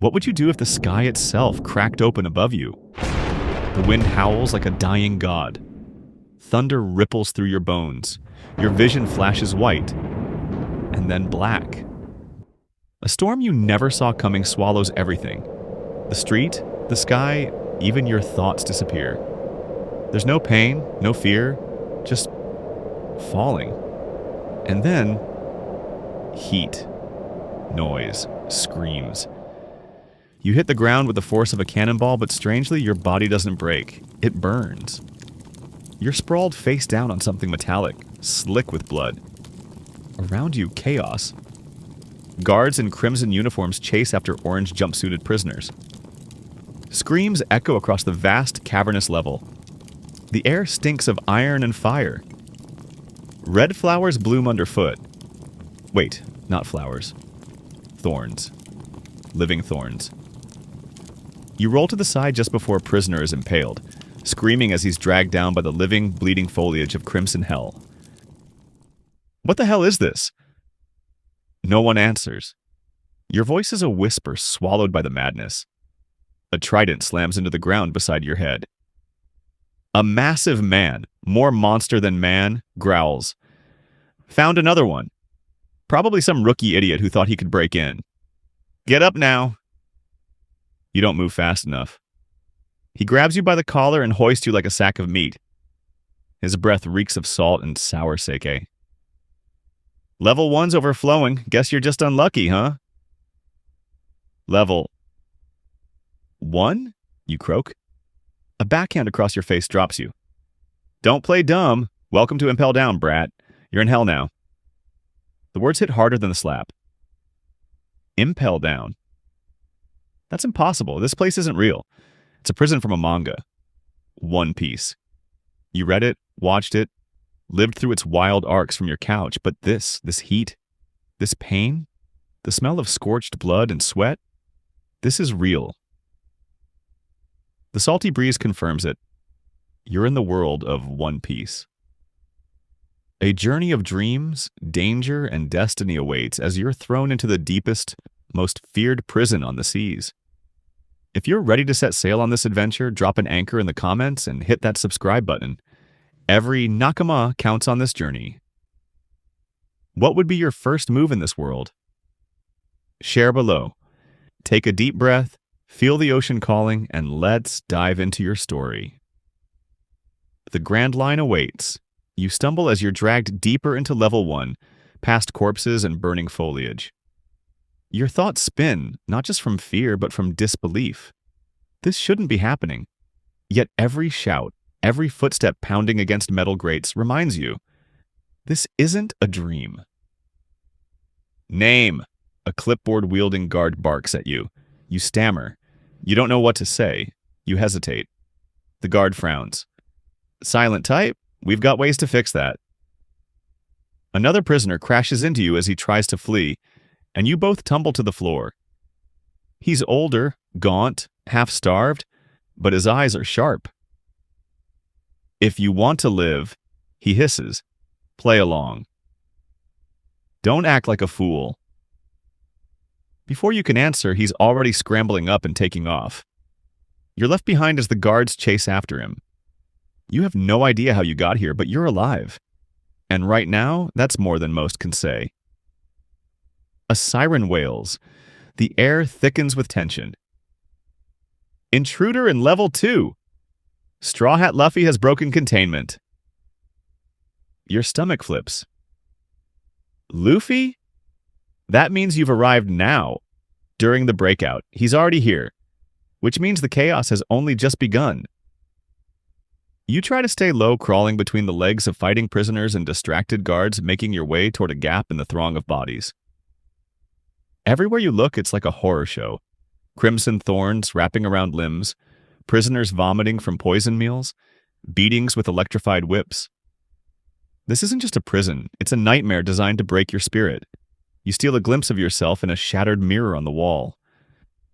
What would you do if the sky itself cracked open above you? The wind howls like a dying god. Thunder ripples through your bones. Your vision flashes white, and then black. A storm you never saw coming swallows everything. The street, the sky, even your thoughts disappear. There's no pain, no fear, just falling. And then, heat, noise, screams. You hit the ground with the force of a cannonball, but strangely, your body doesn't break. It burns. You're sprawled face down on something metallic, slick with blood. Around you, chaos. Guards in crimson uniforms chase after orange jumpsuited prisoners. Screams echo across the vast, cavernous level. The air stinks of iron and fire. Red flowers bloom underfoot. Wait, not flowers. Thorns. Living thorns. You roll to the side just before a prisoner is impaled, screaming as he's dragged down by the living, bleeding foliage of crimson hell. What the hell is this? No one answers. Your voice is a whisper swallowed by the madness. A trident slams into the ground beside your head. A massive man, more monster than man, growls. Found another one. Probably some rookie idiot who thought he could break in. Get up now. You don't move fast enough. He grabs you by the collar and hoists you like a sack of meat. His breath reeks of salt and sour sake. Level 1's overflowing. Guess you're just unlucky, huh? Level 1? You croak. A backhand across your face drops you. Don't play dumb. Welcome to Impel Down, brat. You're in hell now. The words hit harder than the slap. Impel Down. That's impossible. This place isn't real. It's a prison from a manga. One Piece. You read it, watched it, lived through its wild arcs from your couch, but this heat, this pain, the smell of scorched blood and sweat, this is real. The salty breeze confirms it. You're in the world of One Piece. A journey of dreams, danger, and destiny awaits as you're thrown into the deepest, most feared prison on the seas. If you're ready to set sail on this adventure, drop an anchor in the comments and hit that subscribe button. Every nakama counts on this journey. What would be your first move in this world? Share below. Take a deep breath, feel the ocean calling, and let's dive into your story. The Grand Line awaits. You stumble as you're dragged deeper into level 1, past corpses and burning foliage. Your thoughts spin, not just from fear, but from disbelief. This shouldn't be happening. Yet every shout, every footstep pounding against metal grates reminds you, this isn't a dream. Name. A clipboard-wielding guard barks at you. You stammer. You don't know what to say. You hesitate. The guard frowns. Silent type? We've got ways to fix that. Another prisoner crashes into you as he tries to flee, and you both tumble to the floor. He's older, gaunt, half-starved, but his eyes are sharp. If you want to live, he hisses, play along. Don't act like a fool. Before you can answer, he's already scrambling up and taking off. You're left behind as the guards chase after him. You have no idea how you got here, but you're alive. And right now, that's more than most can say. A siren wails. The air thickens with tension. Intruder in level 2. Straw Hat Luffy has broken containment. Your stomach flips. Luffy? That means you've arrived now, during the breakout. He's already here, which means the chaos has only just begun. You try to stay low, crawling between the legs of fighting prisoners and distracted guards, making your way toward a gap in the throng of bodies. Everywhere you look, it's like a horror show. Crimson thorns wrapping around limbs, prisoners vomiting from poison meals, beatings with electrified whips. This isn't just a prison, it's a nightmare designed to break your spirit. You steal a glimpse of yourself in a shattered mirror on the wall.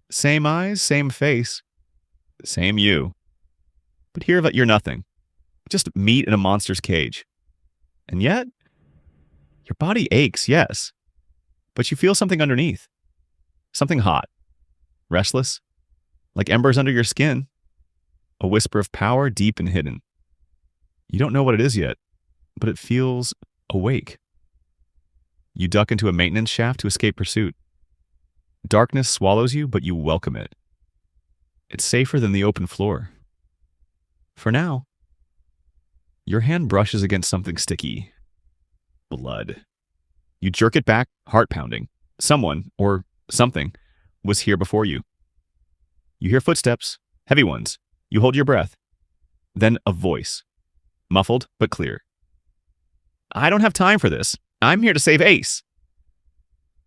Same eyes, same face, same you. But here you're nothing. Just meat in a monster's cage. And yet, your body aches, yes. But you feel something underneath. Something hot. restless, like embers under your skin, a whisper of power deep and hidden. You don't know what it is yet, but it feels awake. You duck into a maintenance shaft to escape pursuit. Darkness swallows you, but you welcome it. It's safer than the open floor. For now. Your hand brushes against something sticky. Blood. You jerk it back, heart pounding. Someone, or something, was here before you. You hear footsteps, heavy ones. You hold your breath. Then a voice. Muffled, but clear. I don't have time for this. I'm here to save Ace.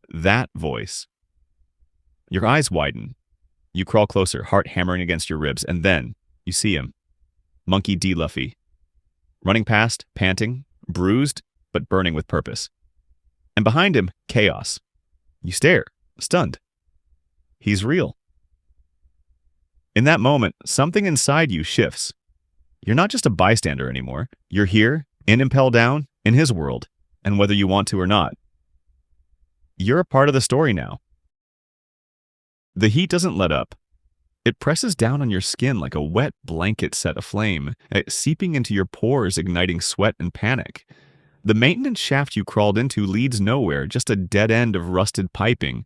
That voice. Your eyes widen. You crawl closer, heart hammering against your ribs, and then you see him. Monkey D. Luffy. Running past, panting, bruised, but burning with purpose. And behind him, chaos. You stare, stunned. He's real. In that moment, something inside you shifts. You're not just a bystander anymore. You're here, in Impel Down, in his world, and whether you want to or not. You're a part of the story now. The heat doesn't let up. It presses down on your skin like a wet blanket set aflame, seeping into your pores, igniting sweat and panic. The maintenance shaft you crawled into leads nowhere, just a dead end of rusted piping,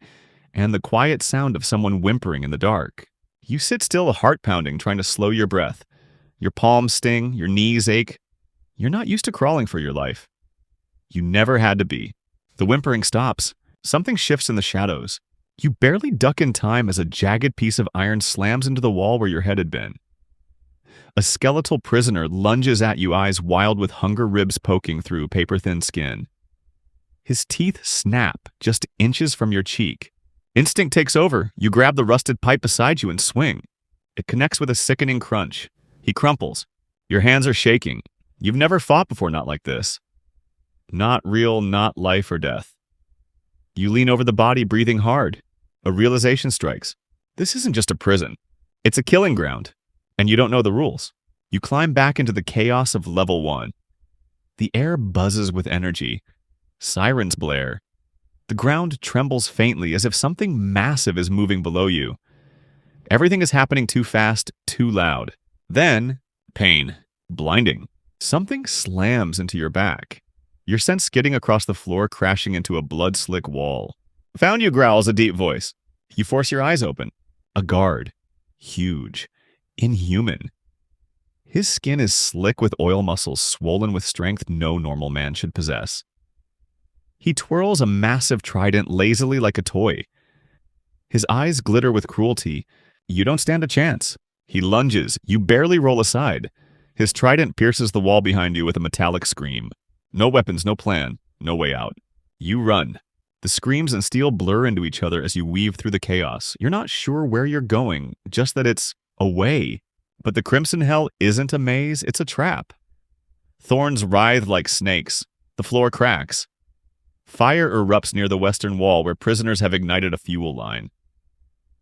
and the quiet sound of someone whimpering in the dark. You sit still, heart pounding, trying to slow your breath. Your palms sting, your knees ache. You're not used to crawling for your life. You never had to be. The whimpering stops. Something shifts in the shadows. You barely duck in time as a jagged piece of iron slams into the wall where your head had been. A skeletal prisoner lunges at you, eyes wild with hunger ribs poking through paper-thin skin. His teeth snap just inches from your cheek. Instinct takes over. You grab the rusted pipe beside you and swing. It connects with a sickening crunch. He crumples. Your hands are shaking. You've never fought before, not like this. Not real, not life or death. You lean over the body, breathing hard. A realization strikes. This isn't just a prison. It's a killing ground. And you don't know the rules. You climb back into the chaos of level 1. The air buzzes with energy. Sirens blare. The ground trembles faintly as if something massive is moving below you. Everything is happening too fast, too loud. Then, pain. Blinding. Something slams into your back. You're sent skidding across the floor, crashing into a blood-slick wall. Found you, growls a deep voice. You force your eyes open. A guard. Huge. Inhuman. His skin is slick with oil muscles swollen with strength no normal man should possess. He twirls a massive trident lazily like a toy. His eyes glitter with cruelty. You don't stand a chance. He lunges. You barely roll aside. His trident pierces the wall behind you with a metallic scream. No weapons, no plan, no way out. You run. The screams and steel blur into each other as you weave through the chaos. You're not sure where you're going, just that it's away. But the Crimson Hell isn't a maze, it's a trap. Thorns writhe like snakes. The floor cracks. Fire erupts near the western wall where prisoners have ignited a fuel line.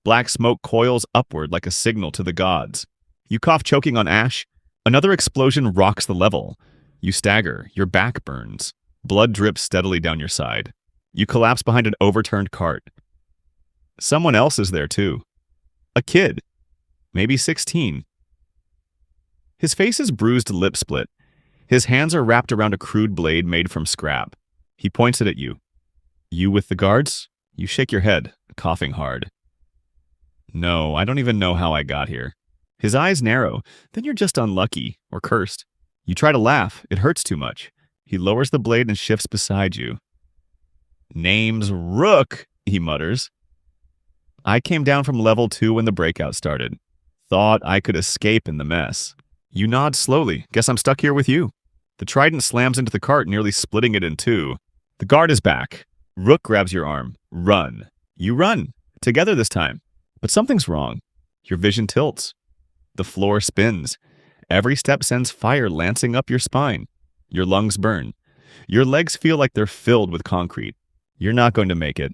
Black smoke coils upward like a signal to the gods. You cough, choking on ash. Another explosion rocks the level. You stagger, your back burns. Blood drips steadily down your side. You collapse behind an overturned cart. Someone else is there too. A kid. Maybe 16. His face is bruised, lip split. His hands are wrapped around a crude blade made from scrap. He points it at you. You with the guards? You shake your head, coughing hard. No, I don't even know how I got here. His eyes narrow. Then you're just unlucky, or cursed. You try to laugh. It hurts too much. He lowers the blade and shifts beside you. Name's Rook, he mutters. I came down from level 2 when the breakout started. Thought I could escape in the mess. You nod slowly. Guess I'm stuck here with you. The trident slams into the cart, nearly splitting it in two. The guard is back. Rook grabs your arm. Run. You run. Together this time. But something's wrong. Your vision tilts. The floor spins. Every step sends fire lancing up your spine. Your lungs burn. Your legs feel like they're filled with concrete. You're not going to make it.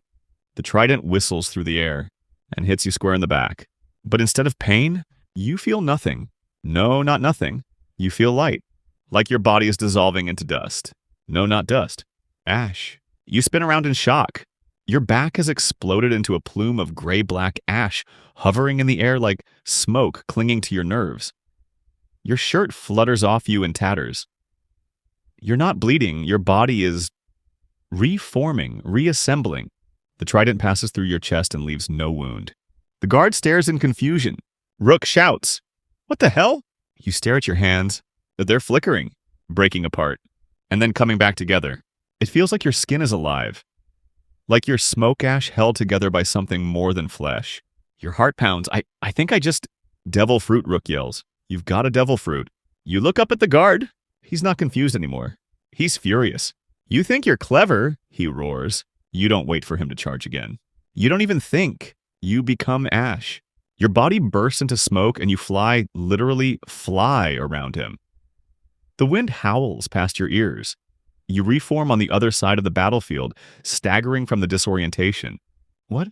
The trident whistles through the air and hits you square in the back. But instead of pain, you feel nothing. No, not nothing. You feel light, like your body is dissolving into dust. No, not dust. Ash. You spin around in shock. Your back has exploded into a plume of gray-black ash, hovering in the air like smoke clinging to your nerves. Your shirt flutters off you in tatters. You're not bleeding, your body is reforming, reassembling. The trident passes through your chest and leaves no wound. The guard stares in confusion. Rook shouts, "What the hell?" You stare at your hands. They're flickering, breaking apart, and then coming back together. It feels like your skin is alive. Like your smoke ash held together by something more than flesh. Your heart pounds. I think I just... Devil fruit, Rook yells. You've got a devil fruit. You look up at the guard. He's not confused anymore. He's furious. You think you're clever, he roars. You don't wait for him to charge again. You don't even think. You become ash. Your body bursts into smoke and you fly, literally fly around him. The wind howls past your ears. You reform on the other side of the battlefield, staggering from the disorientation. What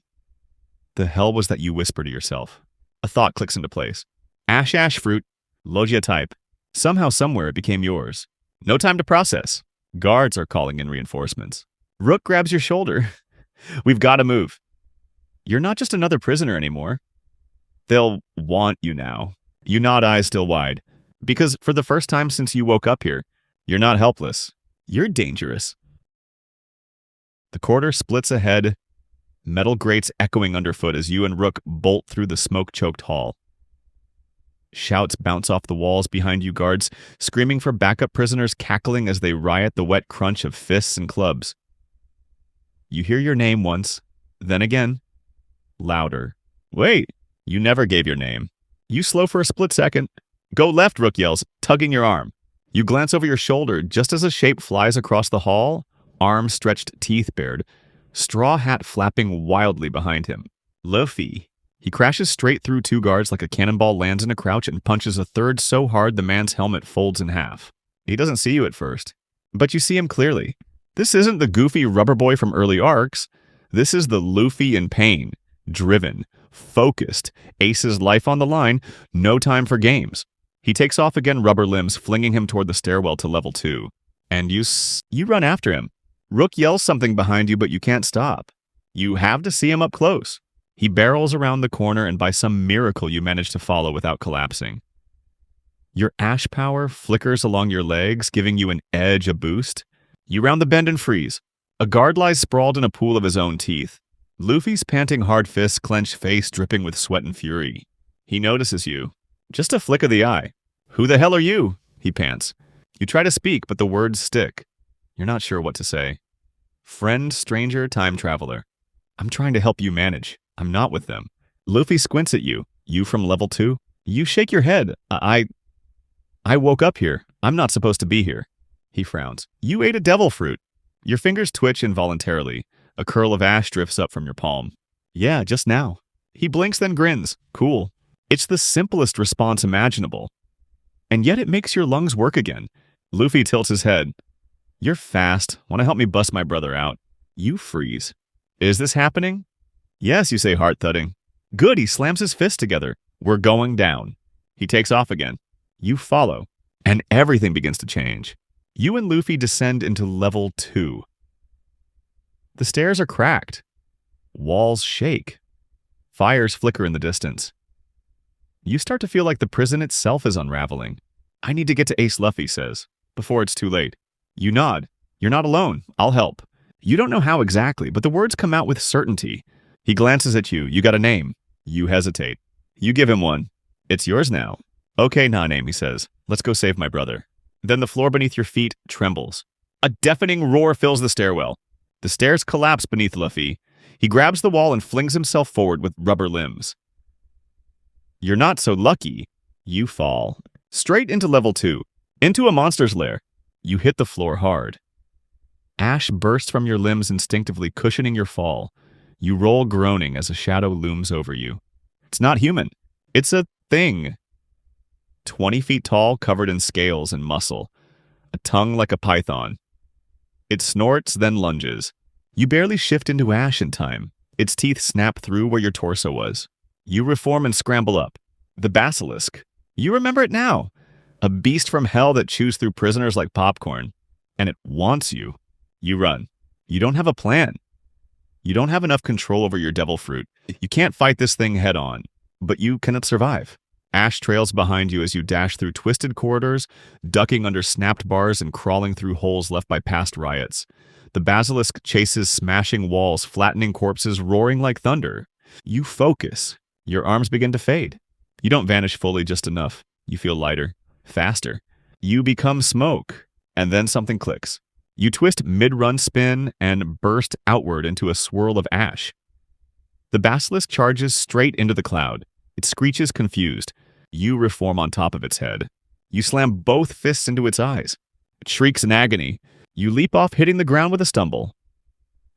the hell was that you whisper to yourself? A thought clicks into place. Ash fruit, Logia type. Somehow, somewhere, it became yours. No time to process. Guards are calling in reinforcements. Rook grabs your shoulder. We've got to move. You're not just another prisoner anymore. They'll want you now. You nod, eyes still wide. Because for the first time since you woke up here, you're not helpless. You're dangerous. The corridor splits ahead, metal grates echoing underfoot as you and Rook bolt through the smoke-choked hall. Shouts bounce off the walls behind you, guards, screaming for backup prisoners, cackling as they riot the wet crunch of fists and clubs. You hear your name once, then again, louder. Wait, you never gave your name. You slow for a split second. Go left, Rook yells, tugging your arm. You glance over your shoulder just as a shape flies across the hall, arms stretched, teeth bared, straw hat flapping wildly behind him. Luffy. He crashes straight through two guards like a cannonball, lands in a crouch, and punches a third so hard the man's helmet folds in half. He doesn't see you at first, but you see him clearly. This isn't the goofy rubber boy from early arcs. This is the Luffy in pain, driven, focused, aces life on the line, no time for games. He takes off again, rubber limbs, flinging him toward the stairwell to level 2. And you run after him. Rook yells something behind you, but you can't stop. You have to see him up close. He barrels around the corner, and by some miracle you manage to follow without collapsing. Your ash power flickers along your legs, giving you an edge, a boost. You round the bend and freeze. A guard lies sprawled in a pool of his own teeth. Luffy's panting hard fists, clenched face dripping with sweat and fury. He notices you. Just a flick of the eye. Who the hell are you? He pants. You try to speak, but the words stick. You're not sure what to say. Friend, stranger, time traveler. I'm trying to help you manage. I'm not with them. Luffy squints at you. You from level 2? You shake your head. I woke up here. I'm not supposed to be here. He frowns. You ate a devil fruit. Your fingers twitch involuntarily. A curl of ash drifts up from your palm. Yeah, just now. He blinks, then grins. Cool. It's the simplest response imaginable. And yet it makes your lungs work again. Luffy tilts his head. You're fast. Want to help me bust my brother out? You freeze. Is this happening? Yes, you say, heart thudding. Good, he slams his fists together. We're going down. He takes off again. You follow. And everything begins to change. You and Luffy descend into level 2. The stairs are cracked. Walls shake. Fires flicker in the distance. You start to feel like the prison itself is unraveling. I need to get to Ace, Luffy says, before it's too late. You nod. You're not alone. I'll help. You don't know how exactly, but the words come out with certainty. He glances at you. You got a name. You hesitate. You give him one. It's yours now. Okay, nah name, he says. Let's go save my brother. Then the floor beneath your feet trembles. A deafening roar fills the stairwell. The stairs collapse beneath Luffy. He grabs the wall and flings himself forward with rubber limbs. You're not so lucky. You fall. Straight into level 2. Into a monster's lair. You hit the floor hard. Ash bursts from your limbs instinctively, cushioning your fall. You roll groaning as a shadow looms over you. It's not human. It's a thing. 20 feet tall, covered in scales and muscle. A tongue like a python. It snorts, then lunges. You barely shift into ash in time. Its teeth snap through where your torso was. You reform and scramble up. The basilisk. You remember it now. A beast from hell that chews through prisoners like popcorn. And it wants you. You run. You don't have a plan. You don't have enough control over your devil fruit. You can't fight this thing head on, but you cannot survive. Ash trails behind you as you dash through twisted corridors, ducking under snapped bars and crawling through holes left by past riots. The basilisk chases smashing walls, flattening corpses, roaring like thunder. You focus. Your arms begin to fade. You don't vanish fully, just enough. You feel lighter, faster. You become smoke, and then something clicks. You twist mid-run spin and burst outward into a swirl of ash. The basilisk charges straight into the cloud. It screeches confused. You reform on top of its head. You slam both fists into its eyes. It shrieks in agony. You leap off, hitting the ground with a stumble.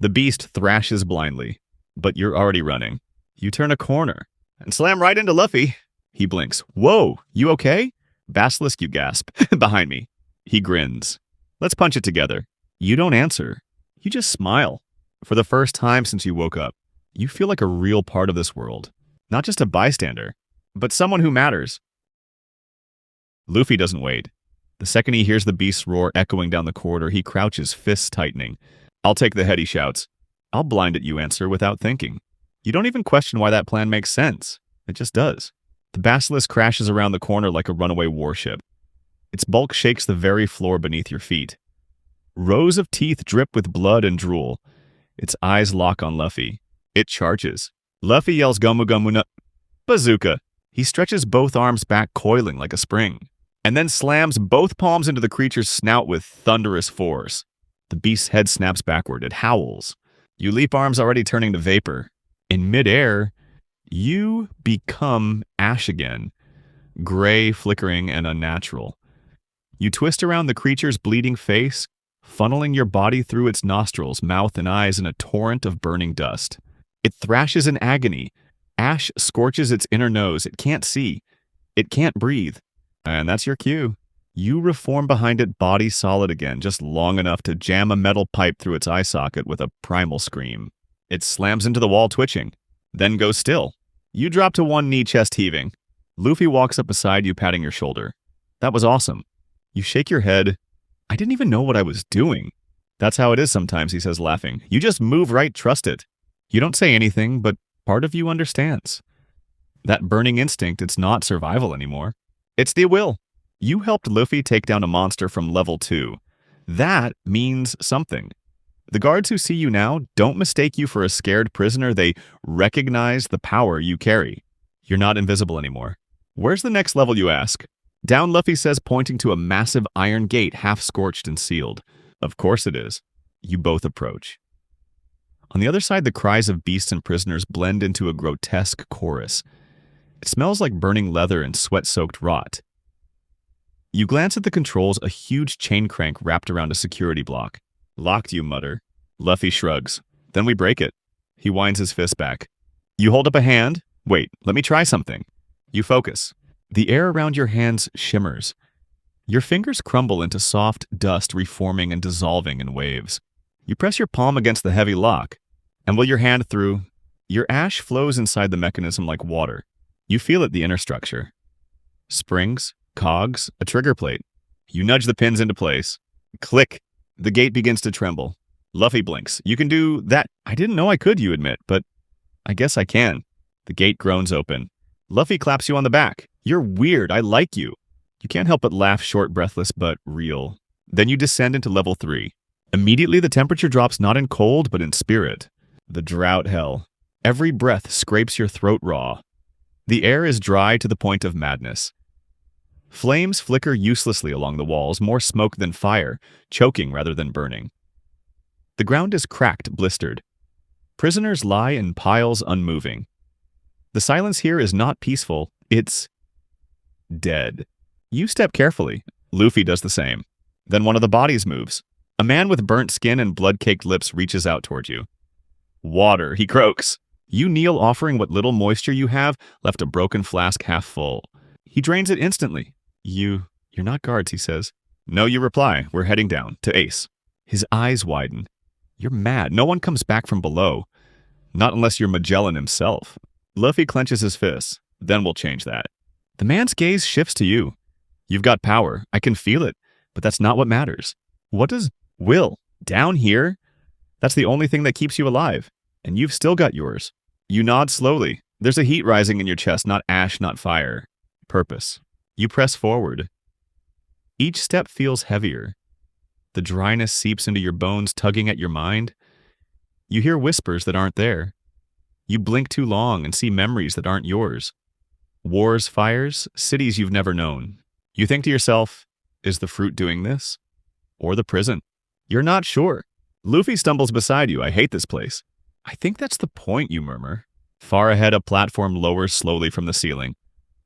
The beast thrashes blindly, but you're already running. You turn a corner and slam right into Luffy. He blinks. Whoa, you okay? Basilisk, you gasp. Behind me. He grins. Let's punch it together. You don't answer. You just smile. For the first time since you woke up, you feel like a real part of this world. Not just a bystander, but someone who matters. Luffy doesn't wait. The second he hears the beast's roar echoing down the corridor, he crouches, fists tightening. I'll take the head, he shouts. I'll blind it, you answer without thinking. You don't even question why that plan makes sense. It just does. The basilisk crashes around the corner like a runaway warship. Its bulk shakes the very floor beneath your feet. Rows of teeth drip with blood and drool. Its eyes lock on Luffy. It charges. Luffy yells Gomu Gomu no Bazooka. He stretches both arms back, coiling like a spring, and then slams both palms into the creature's snout with thunderous force. The beast's head snaps backward. It howls. You leap, arms already turning to vapor. In midair, you become ash again, gray, flickering, and unnatural. You twist around the creature's bleeding face, funneling your body through its nostrils, mouth, and eyes in a torrent of burning dust. It thrashes in agony. Ash scorches its inner nose. It can't see. It can't breathe. And that's your cue. You reform behind it, body solid again, just long enough to jam a metal pipe through its eye socket with a primal scream. It slams into the wall, twitching, then goes still. You drop to one knee, chest heaving. Luffy walks up beside you, patting your shoulder. That was awesome. You shake your head. I didn't even know what I was doing. That's how it is sometimes, he says, laughing. You just move right, trust it. You don't say anything, but part of you understands. That burning instinct, it's not survival anymore. It's the will. You helped Luffy take down a monster from level 2. That means something. The guards who see you now don't mistake you for a scared prisoner. They recognize the power you carry. You're not invisible anymore. Where's the next level, you ask? Down, Luffy says, pointing to a massive iron gate, half scorched and sealed. Of course it is. You both approach. On the other side, the cries of beasts and prisoners blend into a grotesque chorus. It smells like burning leather and sweat-soaked rot. You glance at the controls, a huge chain crank wrapped around a security block. Locked, you mutter. Luffy shrugs. Then we break it. He winds his fist back. You hold up a hand. Wait, let me try something. You focus. The air around your hands shimmers. Your fingers crumble into soft dust, reforming and dissolving in waves. You press your palm against the heavy lock, and while your hand through, your ash flows inside the mechanism like water. You feel it, the inner structure. Springs, cogs, a trigger plate. You nudge the pins into place. Click. The gate begins to tremble. Luffy blinks. You can do that. I didn't know I could, you admit, but I guess I can. The gate groans open. Luffy claps you on the back. You're weird. I like you. You can't help but laugh, short, breathless, but real. Then you descend into level 3. Immediately, the temperature drops not in cold, but in spirit. The drought hell. Every breath scrapes your throat raw. The air is dry to the point of madness. Flames flicker uselessly along the walls, more smoke than fire, choking rather than burning. The ground is cracked, blistered. Prisoners lie in piles unmoving. The silence here is not peaceful, it's dead. You step carefully. Luffy does the same. Then one of the bodies moves. A man with burnt skin and blood-caked lips reaches out toward you. Water, he croaks. You kneel, offering what little moisture you have, left a broken flask half full. He drains it instantly. You're not guards, he says. No, you reply. We're heading down, to Ace. His eyes widen. You're mad. No one comes back from below. Not unless you're Magellan himself. Luffy clenches his fists. Then we'll change that. The man's gaze shifts to you. You've got power. I can feel it. But that's not what matters. What does will? Down here? That's the only thing that keeps you alive. And you've still got yours. You nod slowly. There's a heat rising in your chest, not ash, not fire. Purpose. You press forward. Each step feels heavier. The dryness seeps into your bones, tugging at your mind. You hear whispers that aren't there. You blink too long and see memories that aren't yours. Wars, fires, cities you've never known. You think to yourself, is the fruit doing this? Or the prison? You're not sure. Luffy stumbles beside you. I hate this place. I think that's the point, you murmur. Far ahead, a platform lowers slowly from the ceiling.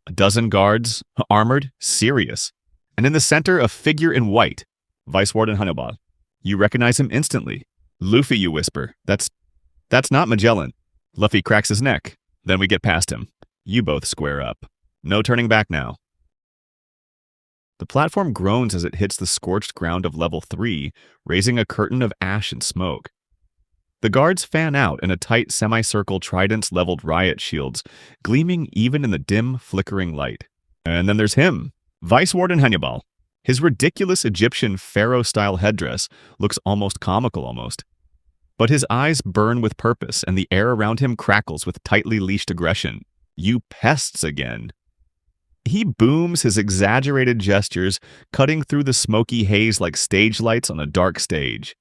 A dozen guards, armored, serious. And in the center, a figure in white. Vice Warden Hannibal. You recognize him instantly. Luffy, you whisper. That's not Magellan. Luffy cracks his neck. Then we get past him. You both square up. No turning back now. The platform groans as it hits the scorched ground of level 3, raising a curtain of ash and smoke. The guards fan out in a tight semicircle, tridents leveled riot shields, gleaming even in the dim, flickering light. And then there's him, Vice Warden Hannibal. His ridiculous Egyptian pharaoh-style headdress looks almost comical But his eyes burn with purpose, and the air around him crackles with tightly leashed aggression. You pests again. He booms, his exaggerated gestures cutting through the smoky haze like stage lights on a dark stage.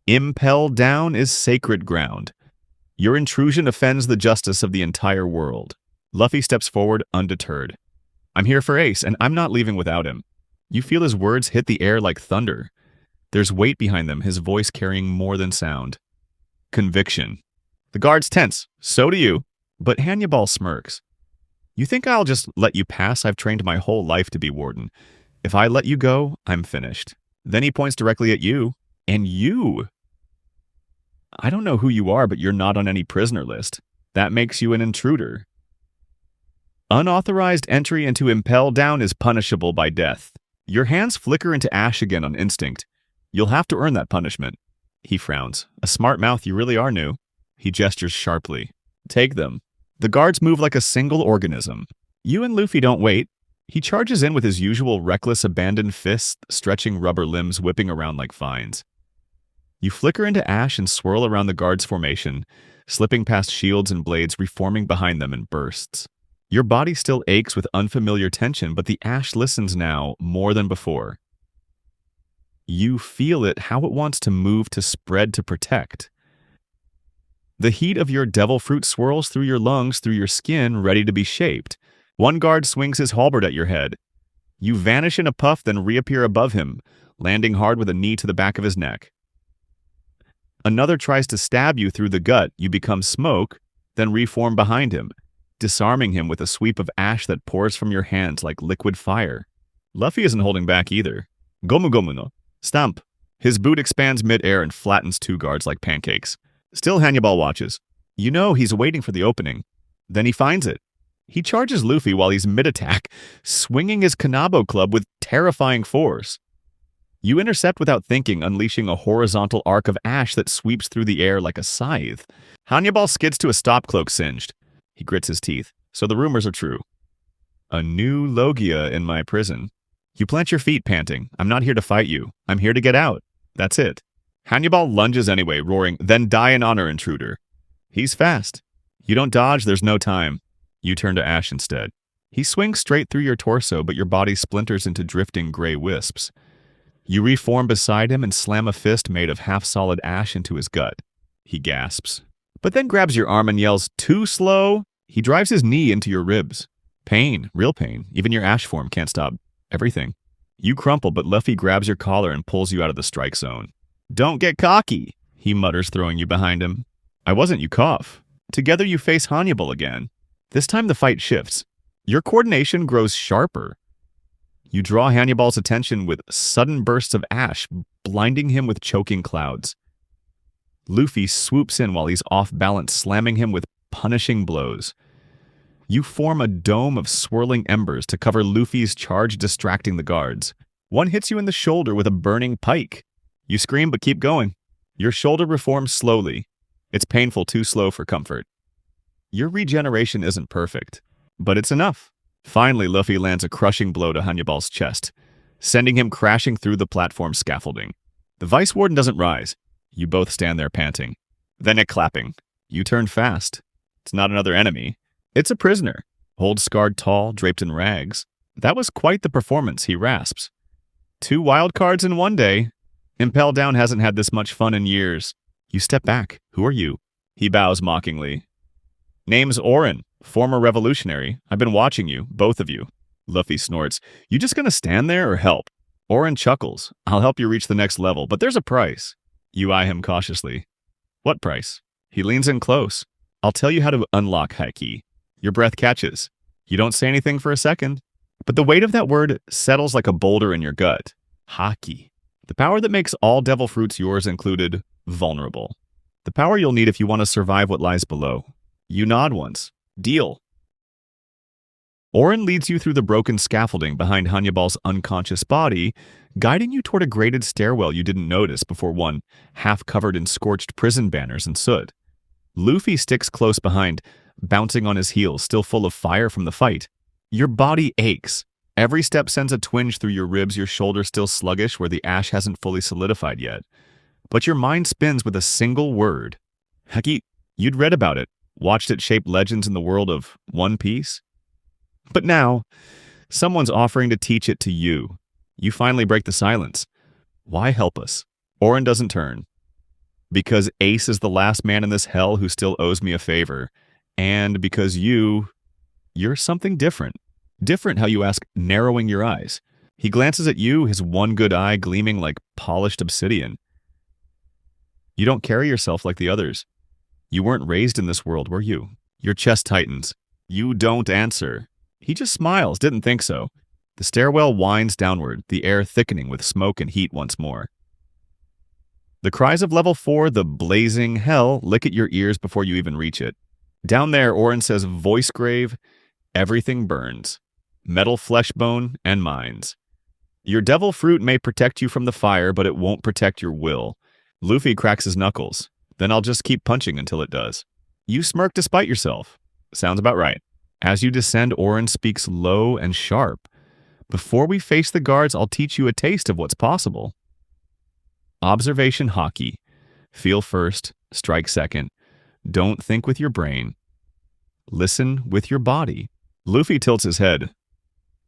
Impel Down is sacred ground. Your intrusion offends the justice of the entire world. Luffy steps forward undeterred. I'm here for Ace, and I'm not leaving without him. You feel his words hit the air like thunder. There's weight behind them, his voice carrying more than sound. Conviction. The guards tense. So do you. But Hannibal smirks. You think I'll just let you pass? I've trained my whole life to be warden. If I let you go, I'm finished. Then he points directly at you. And you. I don't know who you are, but you're not on any prisoner list. That makes you an intruder. Unauthorized entry into Impel Down is punishable by death. Your hands flicker into ash again on instinct. You'll have to earn that punishment. He frowns. A smart mouth, you really are new. He gestures sharply. Take them. The guards move like a single organism. You and Luffy don't wait. He charges in with his usual reckless, abandoned fists, stretching rubber limbs whipping around like vines. You flicker into ash and swirl around the guards' formation, slipping past shields and blades, reforming behind them in bursts. Your body still aches with unfamiliar tension, but the ash listens now more than before. You feel it, how it wants to move, to spread, to protect. The heat of your devil fruit swirls through your lungs, through your skin, ready to be shaped. One guard swings his halberd at your head. You vanish in a puff, then reappear above him, landing hard with a knee to the back of his neck. Another tries to stab you through the gut. You become smoke, then reform behind him, disarming him with a sweep of ash that pours from your hands like liquid fire. Luffy isn't holding back either. Gomu gomu no. Stamp. His boot expands mid-air and flattens two guards like pancakes. Still Hannibal watches. You know he's waiting for the opening. Then he finds it. He charges Luffy while he's mid-attack, swinging his Kanabo club with terrifying force. You intercept without thinking, unleashing a horizontal arc of ash that sweeps through the air like a scythe. Hannibal skids to a stop, cloak singed. He grits his teeth. So the rumors are true. A new Logia in my prison. You plant your feet, panting. I'm not here to fight you. I'm here to get out. That's it. Hannibal lunges anyway, roaring, then die in honor, intruder. He's fast. You don't dodge, there's no time. You turn to ash instead. He swings straight through your torso, but your body splinters into drifting gray wisps. You reform beside him and slam a fist made of half-solid ash into his gut. He gasps, but then grabs your arm and yells, "Too slow!" He drives his knee into your ribs. Pain, real pain. Even your ash form can't stop everything. You crumple, but Luffy grabs your collar and pulls you out of the strike zone. "Don't get cocky," he mutters, throwing you behind him. "I wasn't," you cough. Together you face Hannibal again. This time the fight shifts. Your coordination grows sharper. You draw Hannibal's attention with sudden bursts of ash, blinding him with choking clouds. Luffy swoops in while he's off balance, slamming him with punishing blows. You form a dome of swirling embers to cover Luffy's charge, distracting the guards. One hits you in the shoulder with a burning pike. You scream but keep going. Your shoulder reforms slowly. It's painful, too slow for comfort. Your regeneration isn't perfect, but it's enough. Finally, Luffy lands a crushing blow to Hannibal's chest, sending him crashing through the platform scaffolding. The Vice Warden doesn't rise. You both stand there panting. Then a clapping. You turn fast. It's not another enemy. It's a prisoner. Old, scarred, tall, draped in rags. That was quite the performance, he rasps. 2 wild cards in one day. Impel Down hasn't had this much fun in years. You step back. Who are you? He bows mockingly. Name's Orin, former revolutionary. I've been watching you, both of you. Luffy snorts. You just gonna stand there or help? Orin chuckles. I'll help you reach the next level, but there's a price. You eye him cautiously. What price? He leans in close. I'll tell you how to unlock Haki. Your breath catches. You don't say anything for a second, but the weight of that word settles like a boulder in your gut. Haki. The power that makes all devil fruits, yours included, vulnerable. The power you'll need if you want to survive what lies below. You nod once. Deal. Orin leads you through the broken scaffolding behind Hannibal's unconscious body, guiding you toward a grated stairwell you didn't notice before one half covered in scorched prison banners and soot. Luffy sticks close behind, bouncing on his heels, still full of fire from the fight. Your body aches. Every step sends a twinge through your ribs, your shoulder still sluggish where the ash hasn't fully solidified yet. But your mind spins with a single word. Haki, you'd read about it, watched it shape legends in the world of One Piece. But now, someone's offering to teach it to you. You finally break the silence. Why help us? Orin doesn't turn. Because Ace is the last man in this hell who still owes me a favor. And because you're something different. Different, how you ask, narrowing your eyes. He glances at you, his one good eye gleaming like polished obsidian. You don't carry yourself like the others. You weren't raised in this world, were you? Your chest tightens. You don't answer. He just smiles, didn't think so. The stairwell winds downward, the air thickening with smoke and heat once more. The cries of level 4, the blazing hell, lick at your ears before you even reach it. Down there, Orin says, voice grave, everything burns. Metal flesh bone and minds. Your devil fruit may protect you from the fire, but it won't protect your will. Luffy cracks his knuckles. Then I'll just keep punching until it does. You smirk despite yourself. Sounds about right. As you descend, Orin speaks low and sharp. Before we face the guards, I'll teach you a taste of what's possible. Observation Haki. Feel first, strike second. Don't think with your brain. Listen with your body. Luffy tilts his head.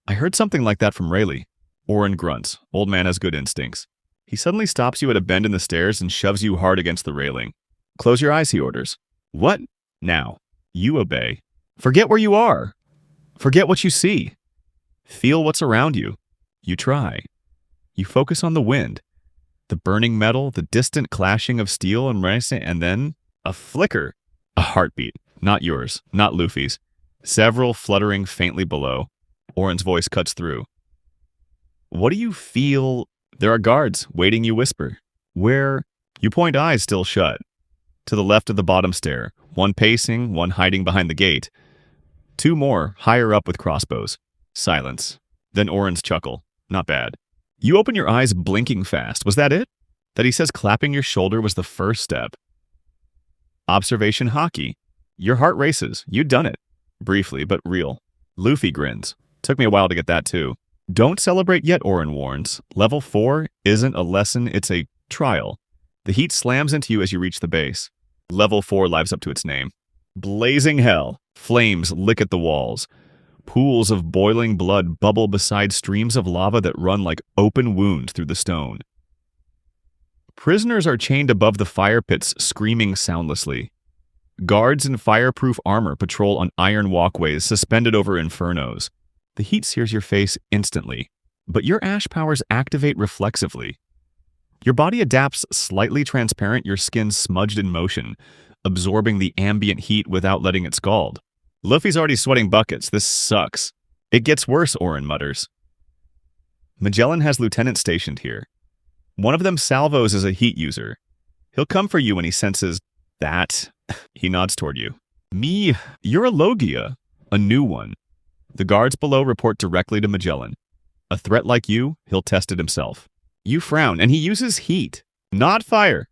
I heard something like that from Rayleigh. Orin grunts. Old man has good instincts. He suddenly stops you at a bend in the stairs and shoves you hard against the railing. Close your eyes, he orders. What? Now. You obey. Forget where you are. Forget what you see. Feel what's around you. You try. You focus on the wind. The burning metal, the distant clashing of steel and then a flicker. A heartbeat. Not yours, not Luffy's. Several fluttering faintly below. Orin's voice cuts through. What do you feel? There are guards waiting, you whisper. Where? You point, eyes still shut. To the left of the bottom stair. One pacing, one hiding behind the gate. 2 more, higher up with crossbows. Silence. Then Orin's chuckle. Not bad. You open your eyes blinking fast. Was that it? That he says clapping your shoulder was the first step. Observation Haki. Your heart races. You'd done it. Briefly, but real. Luffy grins. Took me a while to get that too. Don't celebrate yet, Orin warns. Level 4 isn't a lesson, it's a trial. The heat slams into you as you reach the base. Level 4 lives up to its name. Blazing hell. Flames lick at the walls. Pools of boiling blood bubble beside streams of lava that run like open wounds through the stone. Prisoners are chained above the fire pits, screaming soundlessly. Guards in fireproof armor patrol on iron walkways suspended over infernos. The heat sears your face instantly, but your ash powers activate reflexively. Your body adapts slightly transparent, your skin smudged in motion, absorbing the ambient heat without letting it scald. Luffy's already sweating buckets. This sucks. It gets worse, Orin mutters. Magellan has lieutenants stationed here. One of them salvos is a heat user. He'll come for you when he senses that. He nods toward you. Me, you're a Logia, a new one. The guards below report directly to Magellan. A threat like you, he'll test it himself. You frown, and he uses heat, not fire.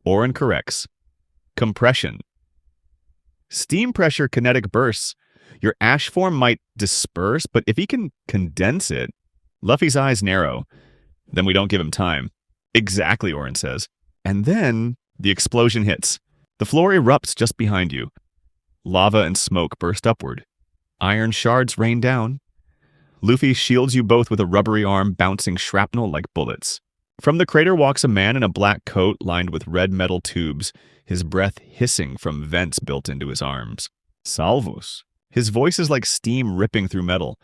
Orin corrects. Compression. Steam pressure kinetic bursts. Your ash form might disperse, but if he can condense it... Luffy's eyes narrow. Then we don't give him time. Exactly, Orin says. And then The explosion hits. The floor erupts just behind you. Lava and smoke burst upward. Iron shards rain down. Luffy shields you both with a rubbery arm bouncing shrapnel like bullets. From the crater walks a man in a black coat lined with red metal tubes, his breath hissing from vents built into his arms. Salvos. His voice is like steam ripping through metal.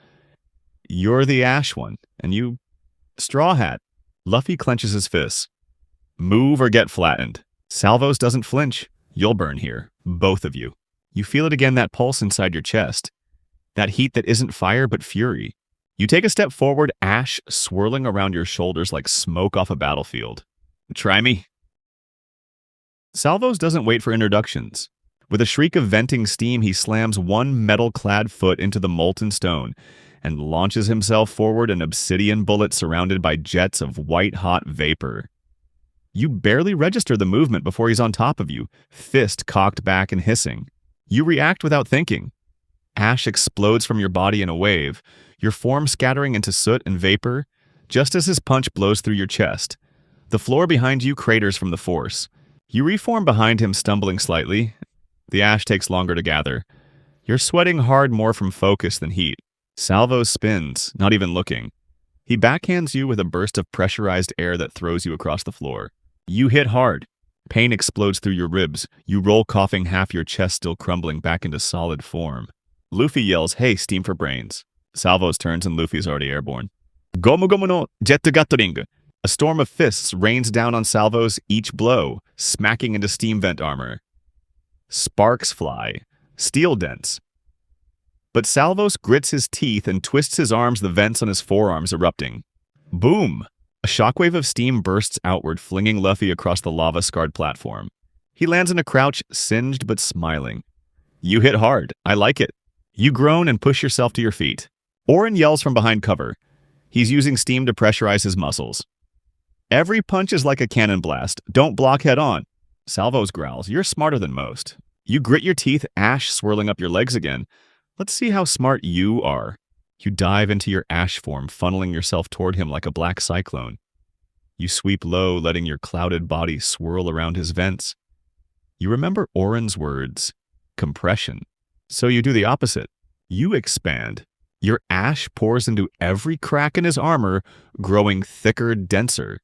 You're the Ash one, and you... Straw Hat. Luffy clenches his fists. Move or get flattened. Salvos doesn't flinch. You'll burn here. Both of you. You feel it again, that pulse inside your chest. That heat that isn't fire but fury. You take a step forward, ash swirling around your shoulders like smoke off a battlefield. Try me. Salvos doesn't wait for introductions. With a shriek of venting steam, he slams one metal-clad foot into the molten stone and launches himself forward, an obsidian bullet surrounded by jets of white-hot vapor. You barely register the movement before he's on top of you, fist cocked back and hissing. You react without thinking. Ash explodes from your body in a wave, your form scattering into soot and vapor, just as his punch blows through your chest. The floor behind you craters from the force. You reform behind him, stumbling slightly. The ash takes longer to gather. You're sweating hard, more from focus than heat. Salvos spins, not even looking. He backhands you with a burst of pressurized air that throws you across the floor. You hit hard. Pain explodes through your ribs. You roll, coughing, half your chest still crumbling back into solid form. Luffy yells, "Hey, steam for brains." Salvos turns and Luffy's already airborne. Gomu Gomu no Jet Gatling. A storm of fists rains down on Salvos, each blow, smacking into steam vent armor. Sparks fly. Steel dents. But Salvos grits his teeth and twists his arms, the vents on his forearms erupting. Boom! A shockwave of steam bursts outward, flinging Luffy across the lava-scarred platform. He lands in a crouch, singed but smiling. You hit hard. I like it. You groan and push yourself to your feet. Orin yells from behind cover. He's using steam to pressurize his muscles. Every punch is like a cannon blast. Don't block head on. Salvos growls. You're smarter than most. You grit your teeth, ash swirling up your legs again. Let's see how smart you are. You dive into your ash form, funneling yourself toward him like a black cyclone. You sweep low, letting your clouded body swirl around his vents. You remember Orin's words. Compression. So you do the opposite. You expand. Your ash pours into every crack in his armor, growing thicker, denser.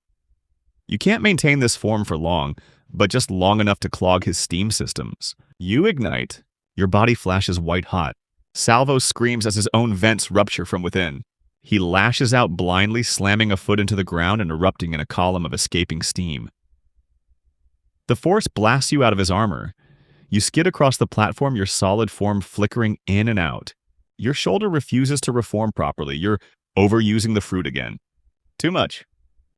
You can't maintain this form for long, but just long enough to clog his steam systems. You ignite. Your body flashes white-hot. Salvos screams as his own vents rupture from within. He lashes out blindly, slamming a foot into the ground and erupting in a column of escaping steam. The force blasts you out of his armor. You skid across the platform, your solid form flickering in and out. Your shoulder refuses to reform properly. You're overusing the fruit again. Too much.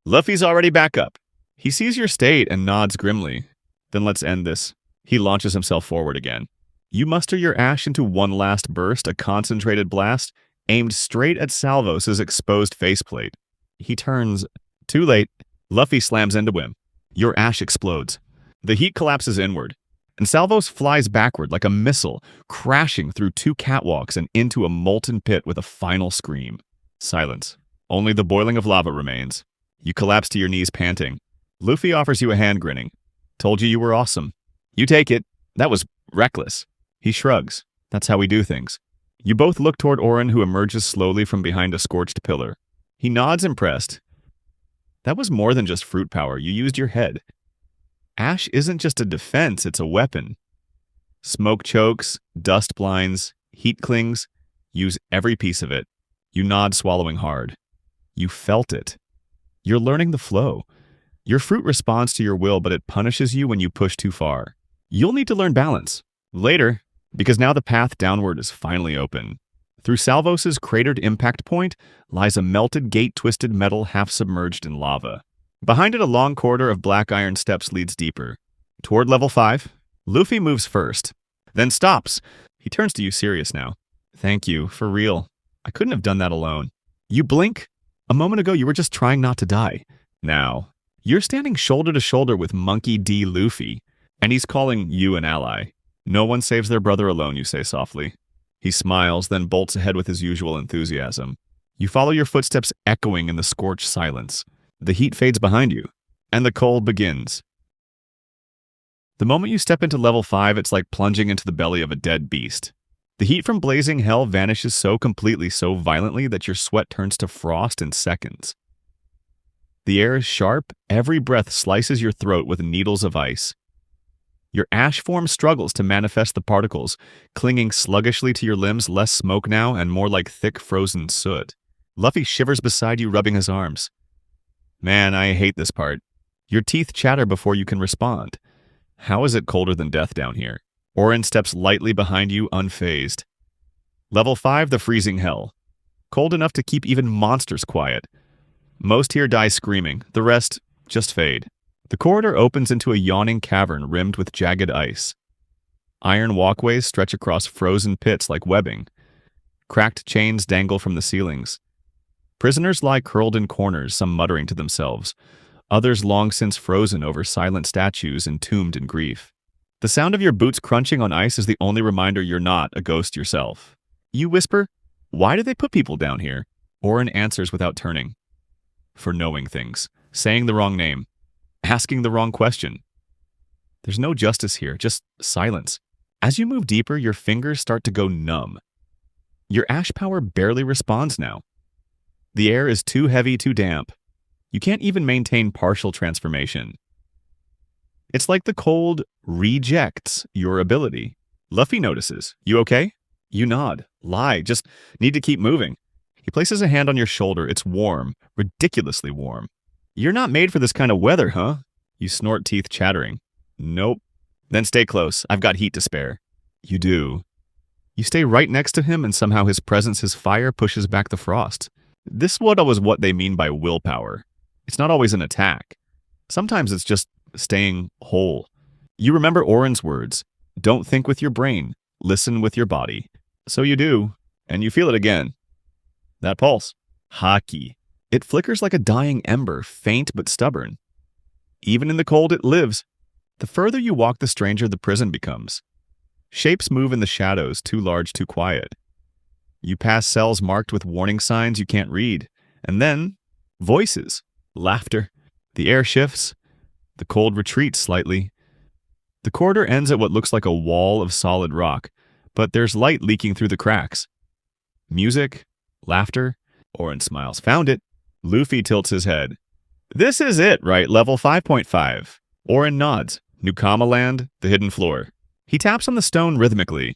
Luffy's already back up. He sees your state and nods grimly. Then let's end this. He launches himself forward again. You muster your ash into one last burst, a concentrated blast, aimed straight at Salvos' exposed faceplate. He turns. Too late. Luffy slams into him. Your ash explodes. The heat collapses inward, and Salvos flies backward like a missile, crashing through two catwalks and into a molten pit with a final scream. Silence. Only the boiling of lava remains. You collapse to your knees, panting. Luffy offers you a hand, grinning. Told you were awesome. You take it. That was reckless. He shrugs. That's how we do things. You both look toward Orin, who emerges slowly from behind a scorched pillar. He nods, impressed. That was more than just fruit power. You used your head. Ash isn't just a defense, it's a weapon. Smoke chokes, dust blinds, heat clings. Use every piece of it. You nod, swallowing hard. You felt it. You're learning the flow. Your fruit responds to your will, but it punishes you when you push too far. You'll need to learn balance. Later, because now the path downward is finally open. Through Salvos' cratered impact point lies a melted gate-twisted metal half submerged in lava. Behind it, a long corridor of black iron steps leads deeper. Toward level 5, Luffy moves first, then stops. He turns to you, serious now. Thank you, for real. I couldn't have done that alone. You blink. A moment ago, you were just trying not to die. Now, you're standing shoulder to shoulder with Monkey D. Luffy, and he's calling you an ally. No one saves their brother alone, you say softly. He smiles, then bolts ahead with his usual enthusiasm. You follow your footsteps echoing in the scorched silence. The heat fades behind you, and the cold begins. The moment you step into level 5, it's like plunging into the belly of a dead beast. The heat from blazing hell vanishes so completely, so violently, that your sweat turns to frost in seconds. The air is sharp, every breath slices your throat with needles of ice. Your ash form struggles to manifest the particles, clinging sluggishly to your limbs, less smoke now and more like thick frozen soot. Luffy shivers beside you, rubbing his arms. Man, I hate this part. Your teeth chatter before you can respond. How is it colder than death down here? Orin steps lightly behind you, unfazed. Level 5, the freezing hell. Cold enough to keep even monsters quiet. Most here die screaming, the rest just fade. The corridor opens into a yawning cavern rimmed with jagged ice. Iron walkways stretch across frozen pits like webbing. Cracked chains dangle from the ceilings. Prisoners lie curled in corners, some muttering to themselves. Others long since frozen over silent statues entombed in grief. The sound of your boots crunching on ice is the only reminder you're not a ghost yourself. You whisper, "Why do they put people down here?" Orin answers without turning. For knowing things, saying the wrong name, asking the wrong question. There's no justice here, just silence. As you move deeper, your fingers start to go numb. Your ash power barely responds now. The air is too heavy, too damp. You can't even maintain partial transformation. It's like the cold rejects your ability. Luffy notices. You okay? You nod. Lie. Just need to keep moving. He places a hand on your shoulder. It's warm. Ridiculously warm. You're not made for this kind of weather, huh? You snort, teeth chattering. Nope. Then stay close. I've got heat to spare. You do. You stay right next to him, and somehow his presence, his fire, pushes back the frost. This was what they mean by willpower. It's not always an attack. Sometimes it's just staying whole. You remember Orin's words. Don't think with your brain. Listen with your body. So you do, and you feel it again. That pulse. Haki. It flickers like a dying ember, faint but stubborn. Even in the cold, it lives. The further you walk the stranger the prison becomes. Shapes move in the shadows, too large, too quiet. You pass cells marked with warning signs you can't read. And then, voices. Laughter. The air shifts. The cold retreats slightly. The corridor ends at what looks like a wall of solid rock, but there's light leaking through the cracks. Music. Laughter. Orin smiles. Found it. Luffy tilts his head. This is it, right? Level 5.5. Orin nods. Nukama Land, the hidden floor. He taps on the stone rhythmically.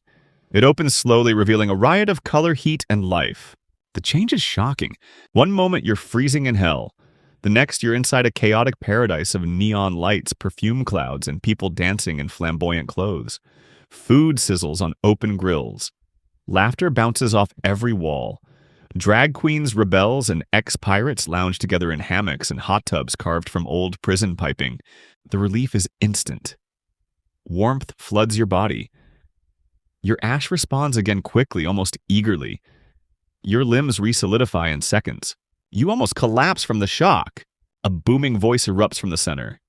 It opens slowly, revealing a riot of color, heat, and life. The change is shocking. One moment you're freezing in hell. The next you're inside a chaotic paradise of neon lights, perfume clouds, and people dancing in flamboyant clothes. Food sizzles on open grills. Laughter bounces off every wall. Drag queens, rebels, and ex-pirates lounge together in hammocks and hot tubs carved from old prison piping. The relief is instant. Warmth floods your body. Your ash responds again quickly, almost eagerly. Your limbs re-solidify in seconds. You almost collapse from the shock. A booming voice erupts from the center.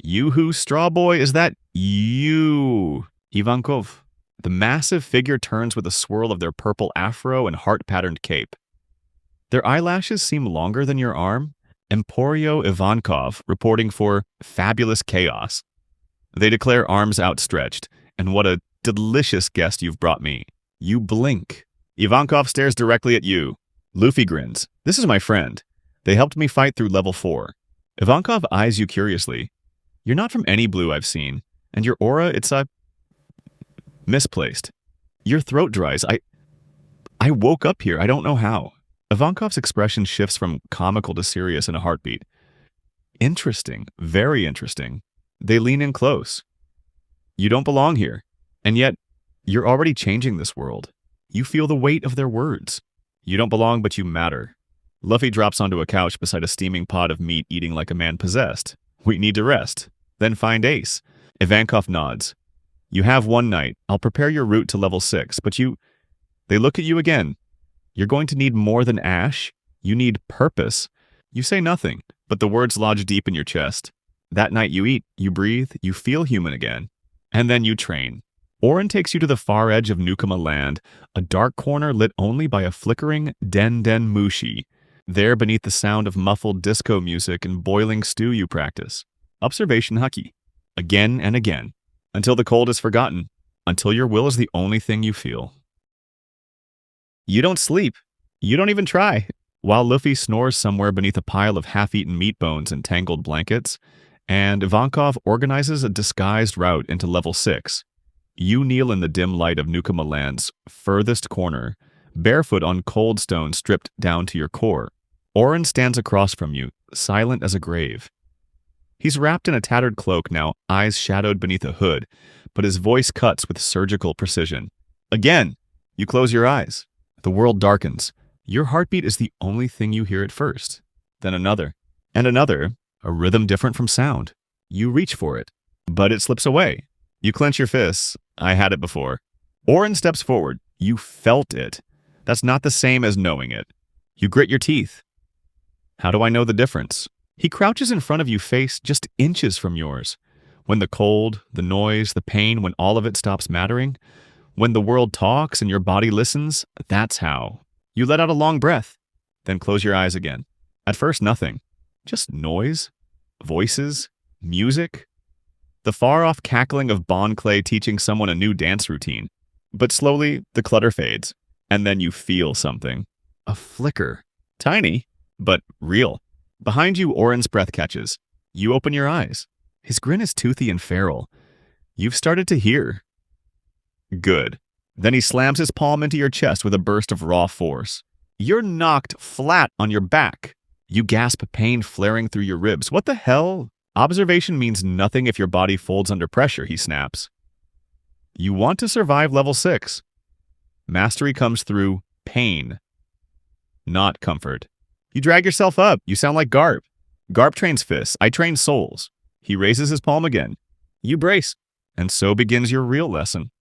"You-hoo, straw boy, is that you, Ivankov?" The massive figure turns with a swirl of their purple afro and heart-patterned cape. Their eyelashes seem longer than your arm. Emporio Ivankov, reporting for Fabulous Chaos. They declare, arms outstretched, "And what a delicious guest you've brought me." You blink. Ivankov stares directly at you. Luffy grins. "This is my friend. They helped me fight through level 4. Ivankov eyes you curiously. You're not from any blue I've seen, and your aura, it's misplaced. Your throat dries. I woke up here. I don't know how. Ivankov's expression shifts from comical to serious in a heartbeat. Interesting. Very interesting. They lean in close. You don't belong here. And yet, you're already changing this world. You feel the weight of their words. You don't belong, but you matter. Luffy drops onto a couch beside a steaming pot of meat, eating like a man possessed. We need to rest. Then find Ace. Ivankov nods. You have one night. I'll prepare your route to level 6, but They look at you again. You're going to need more than ash. You need purpose. You say nothing, but the words lodge deep in your chest. That night you eat, you breathe, you feel human again. And then you train. Orin takes you to the far edge of Nukama Land, a dark corner lit only by a flickering Den Den Mushi. There, beneath the sound of muffled disco music and boiling stew, you practice. Observation Haki. again and again, until the cold is forgotten, until your will is the only thing you feel. You don't sleep. You don't even try. While Luffy snores somewhere beneath a pile of half-eaten meat bones and tangled blankets, and Ivankov organizes a disguised route into level 6, you kneel in the dim light of Nukama Land's furthest corner, barefoot on cold stone stripped down to your core. Oren stands across from you, silent as a grave. He's wrapped in a tattered cloak now, eyes shadowed beneath a hood, but his voice cuts with surgical precision. Again, you close your eyes. The world darkens. Your heartbeat is the only thing you hear at first. Then another, and another, a rhythm different from sound. You reach for it, but it slips away. You clench your fists. I had it before. Oren steps forward. You felt it. That's not the same as knowing it. You grit your teeth. How do I know the difference? He crouches in front of you, face just inches from yours. When the cold, the noise, the pain, when all of it stops mattering, when the world talks and your body listens, that's how. You let out a long breath, then close your eyes again. At first, nothing. Just noise, voices, music. The far-off cackling of Bon Clay teaching someone a new dance routine. But slowly, the clutter fades, and then you feel something. A flicker. Tiny, but real. Behind you, Oren's breath catches. You open your eyes. His grin is toothy and feral. You've started to hear. Good. Then he slams his palm into your chest with a burst of raw force. You're knocked flat on your back. You gasp, pain flaring through your ribs. What the hell? Observation means nothing if your body folds under pressure, he snaps. You want to survive level 6. Mastery comes through pain, not comfort. You drag yourself up. You sound like Garp. Garp trains fists. I train souls. He raises his palm again. You brace. And so begins your real lesson.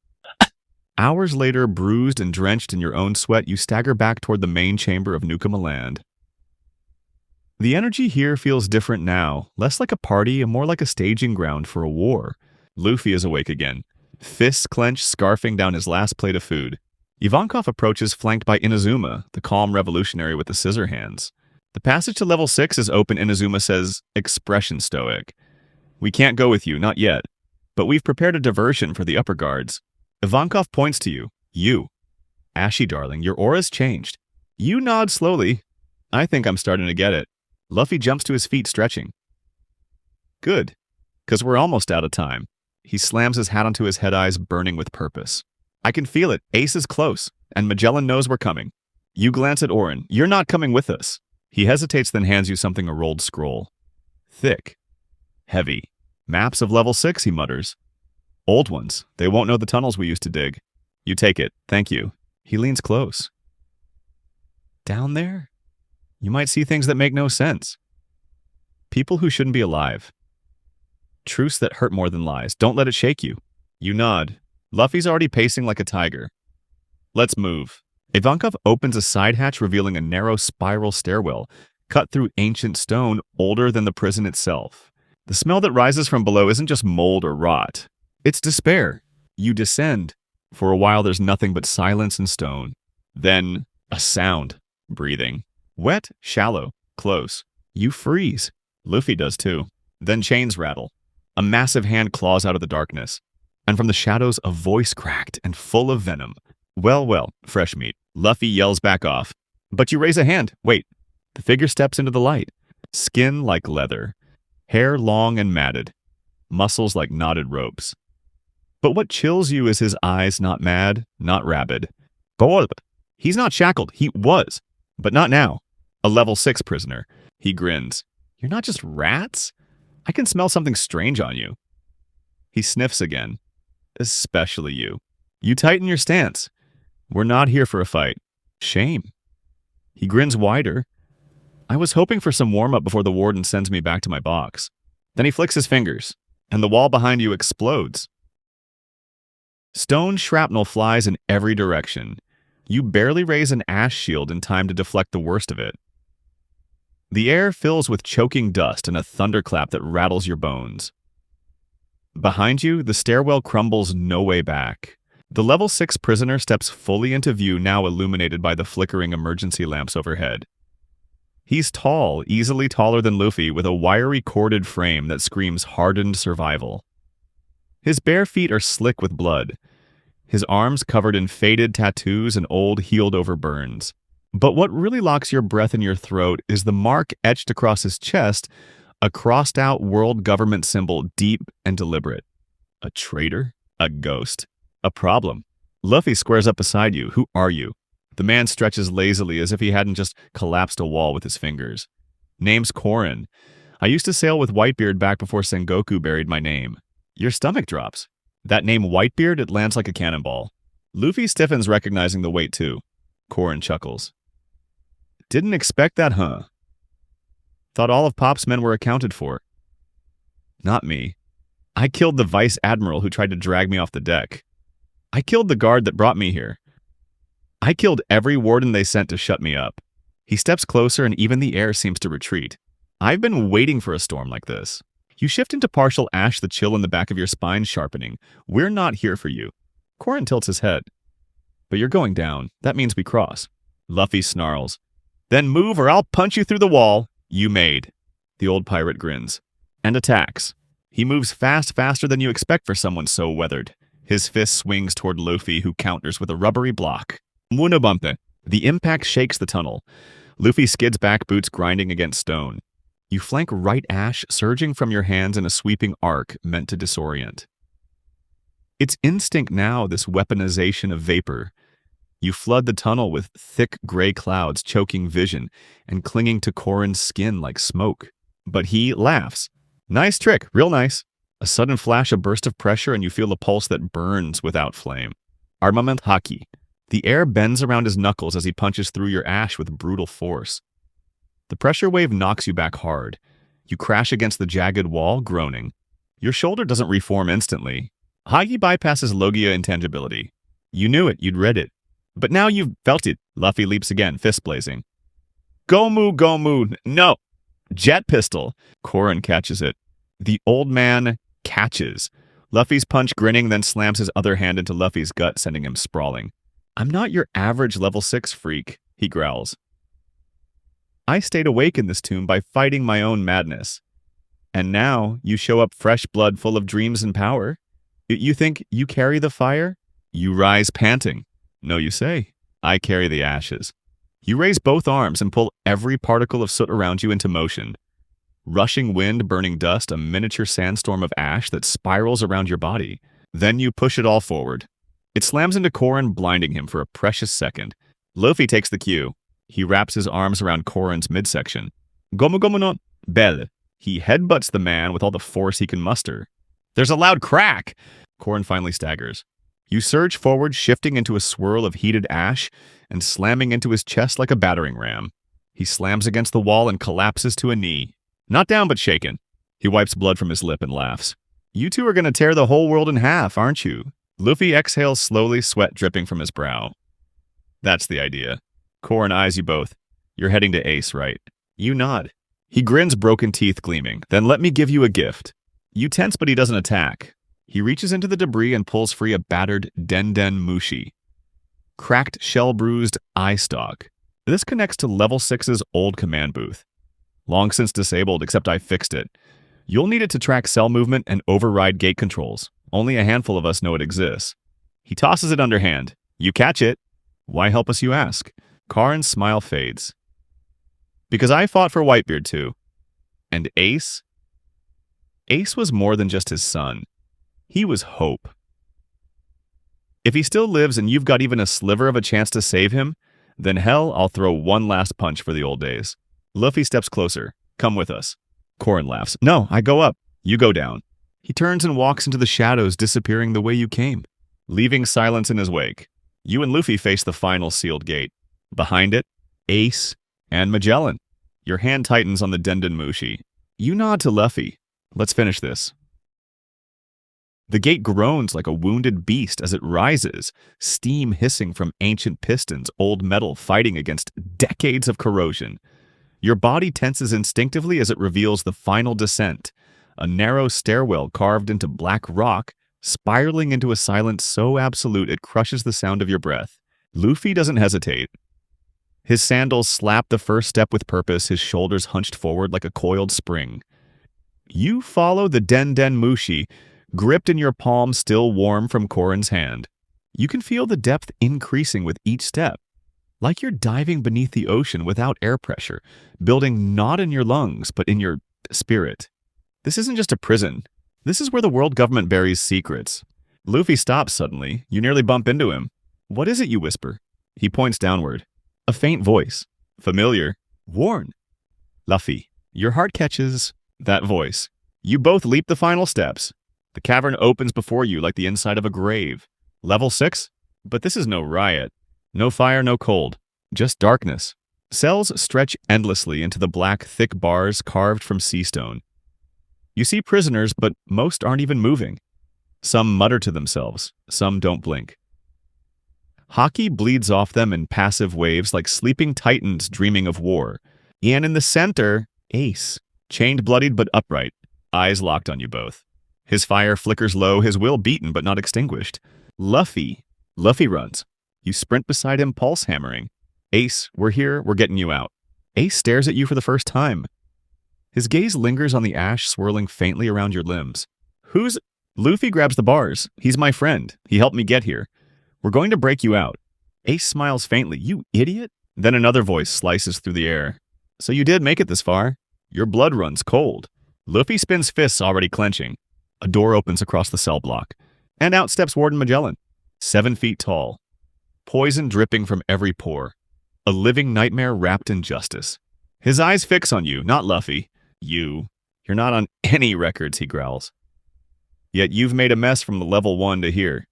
Hours later, bruised and drenched in your own sweat, you stagger back toward the main chamber of Nukama Land. The energy here feels different now, less like a party and more like a staging ground for a war. Luffy is awake again, fists clenched, scarfing down his last plate of food. Ivankov approaches, flanked by Inazuma, the calm revolutionary with the scissor hands. The passage to level 6 is open. Inazuma says, expression stoic. We can't go with you, not yet, but we've prepared a diversion for the upper guards. Ivankov points to you. You. Ashy, darling, your aura's changed. You nod slowly. I think I'm starting to get it. Luffy jumps to his feet, stretching. Good, because we're almost out of time. He slams his hat onto his head, eyes burning with purpose. I can feel it. Ace is close, and Magellan knows we're coming. You glance at Oren. You're not coming with us. He hesitates, then hands you something, a rolled scroll. Thick. Heavy. Maps of level 6, he mutters. Old ones. They won't know the tunnels we used to dig. You take it. Thank you. He leans close. Down there? You might see things that make no sense. People who shouldn't be alive. Truths that hurt more than lies. Don't let it shake you. You nod. Luffy's already pacing like a tiger. Let's move. Ivankov opens a side hatch, revealing a narrow spiral stairwell, cut through ancient stone, older than the prison itself. The smell that rises from below isn't just mold or rot. It's despair. You descend. For a while, there's nothing but silence and stone. Then, a sound. Breathing. Wet, shallow, close. You freeze. Luffy does too. Then chains rattle. A massive hand claws out of the darkness. And from the shadows, a voice cracked and full of venom. Well, well, fresh meat. Luffy yells back off. But you raise a hand. Wait. The figure steps into the light. Skin like leather. Hair long and matted. Muscles like knotted ropes. But what chills you is his eyes, not mad, not rabid. Bold. He's not shackled. He was. But not now. A level 6 prisoner. He grins. You're not just rats? I can smell something strange on you. He sniffs again. Especially you. You tighten your stance. We're not here for a fight. Shame. He grins wider. I was hoping for some warm-up before the warden sends me back to my box. Then he flicks his fingers, and the wall behind you explodes. Stone shrapnel flies in every direction. You barely raise an ash shield in time to deflect the worst of it. The air fills with choking dust and a thunderclap that rattles your bones. Behind you, the stairwell crumbles no way back. The level 6 prisoner steps fully into view, now illuminated by the flickering emergency lamps overhead. He's tall, easily taller than Luffy, with a wiry corded frame that screams hardened survival. His bare feet are slick with blood, his arms covered in faded tattoos and old healed-over burns. But what really locks your breath in your throat is the mark etched across his chest, a crossed-out world government symbol, deep and deliberate. A traitor? A ghost? A problem? Luffy squares up beside you. Who are you? The man stretches lazily as if he hadn't just collapsed a wall with his fingers. Name's Korin. I used to sail with Whitebeard back before Sengoku buried my name. Your stomach drops. That name Whitebeard, it lands like a cannonball. Luffy stiffens, recognizing the weight too. Korin chuckles. Didn't expect that, huh? Thought all of Pop's men were accounted for. Not me. I killed the vice admiral who tried to drag me off the deck. I killed the guard that brought me here. I killed every warden they sent to shut me up. He steps closer and even the air seems to retreat. I've been waiting for a storm like this. You shift into partial ash, the chill in the back of your spine sharpening. We're not here for you. Korin tilts his head. But you're going down. That means we cross. Luffy snarls. Then move or I'll punch you through the wall you made. The old pirate grins. And attacks. He moves faster than you expect for someone so weathered. His fist swings toward Luffy, who counters with a rubbery block. Munobumpe. The impact shakes the tunnel. Luffy skids back, boots grinding against stone. You flank right ash, surging from your hands in a sweeping arc meant to disorient. It's instinct now, this weaponization of vapor. You flood the tunnel with thick gray clouds choking vision and clinging to Korin's skin like smoke. But he laughs. Nice trick, real nice. A sudden flash, a burst of pressure, and you feel a pulse that burns without flame. Armament Haki. The air bends around his knuckles as he punches through your ash with brutal force. The pressure wave knocks you back hard. You crash against the jagged wall, groaning. Your shoulder doesn't reform instantly. Haki bypasses Logia intangibility. You knew it, you'd read it. But now you've felt it. Luffy leaps again, fist blazing. Gomu, no! Jet pistol. Korin catches it. The old man catches. Luffy's punch grinning, then slams his other hand into Luffy's gut, sending him sprawling. I'm not your average level 6 freak, he growls. I stayed awake in this tomb by fighting my own madness. And now you show up fresh blood full of dreams and power. You think you carry the fire? You rise panting. No, you say. I carry the ashes. You raise both arms and pull every particle of soot around you into motion. Rushing wind, burning dust, a miniature sandstorm of ash that spirals around your body. Then you push it all forward. It slams into Korin, blinding him for a precious second. Luffy takes the cue. He wraps his arms around Korin's midsection. Gomu no belle. He headbutts the man with all the force he can muster. There's a loud crack! Korin finally staggers. You surge forward, shifting into a swirl of heated ash and slamming into his chest like a battering ram. He slams against the wall and collapses to a knee. Not down, but shaken. He wipes blood from his lip and laughs. You two are going to tear the whole world in half, aren't you? Luffy exhales slowly, sweat dripping from his brow. That's the idea. Korin eyes you both. You're heading to Ace, right? You nod. He grins, broken teeth gleaming. Then let me give you a gift. You tense, but he doesn't attack. He reaches into the debris and pulls free a battered Den Mushi. Cracked, shell-bruised eye stalk. This connects to level 6's old command booth. Long since disabled, except I fixed it. You'll need it to track cell movement and override gate controls. Only a handful of us know it exists. He tosses it underhand. You catch it. Why help us, you ask? Korin's smile fades. Because I fought for Whitebeard too. And Ace? Ace was more than just his son. He was hope. If he still lives and you've got even a sliver of a chance to save him, then hell, I'll throw one last punch for the old days. Luffy steps closer. Come with us. Korin laughs. No, I go up. You go down. He turns and walks into the shadows, disappearing the way you came, leaving silence in his wake. You and Luffy face the final sealed gate. Behind it, Ace and Magellan. Your hand tightens on the Denden Mushi. You nod to Luffy. Let's finish this. The gate groans like a wounded beast as it rises, steam hissing from ancient pistons, old metal fighting against decades of corrosion. Your body tenses instinctively as it reveals the final descent, a narrow stairwell carved into black rock, spiraling into a silence so absolute it crushes the sound of your breath. Luffy doesn't hesitate. His sandals slap the first step with purpose, his shoulders hunched forward like a coiled spring. You follow the Den Mushi, gripped in your palm, still warm from Corin's hand. You can feel the depth increasing with each step, like you're diving beneath the ocean without air pressure, building not in your lungs, but in your spirit. This isn't just a prison. This is where the world government buries secrets. Luffy stops suddenly. You nearly bump into him. What is it, you whisper? He points downward. A faint voice. Familiar. Worn. Luffy. Your heart catches that voice. You both leap the final steps. The cavern opens before you like the inside of a grave. Level 6? But this is no riot. No fire, no cold. Just darkness. Cells stretch endlessly into the black, thick bars carved from sea stone. You see prisoners, but most aren't even moving. Some mutter to themselves. Some don't blink. Haki bleeds off them in passive waves like sleeping titans dreaming of war. And in the center, Ace. Chained, bloodied, but upright. Eyes locked on you both. His fire flickers low, his will beaten but not extinguished. Luffy. Luffy runs. You sprint beside him, pulse hammering. Ace, we're here, we're getting you out. Ace stares at you for the first time. His gaze lingers on the ash swirling faintly around your limbs. Who's... Luffy grabs the bars. He's my friend. He helped me get here. We're going to break you out. Ace smiles faintly. You idiot? Then another voice slices through the air. So you did make it this far. Your blood runs cold. Luffy spins fists already clenching. A door opens across the cell block. And out steps Warden Magellan. 7 feet tall. Poison dripping from every pore. A living nightmare wrapped in justice. His eyes fix on you, not Luffy. You. You're not on any records, he growls. Yet you've made a mess from the level 1 to here.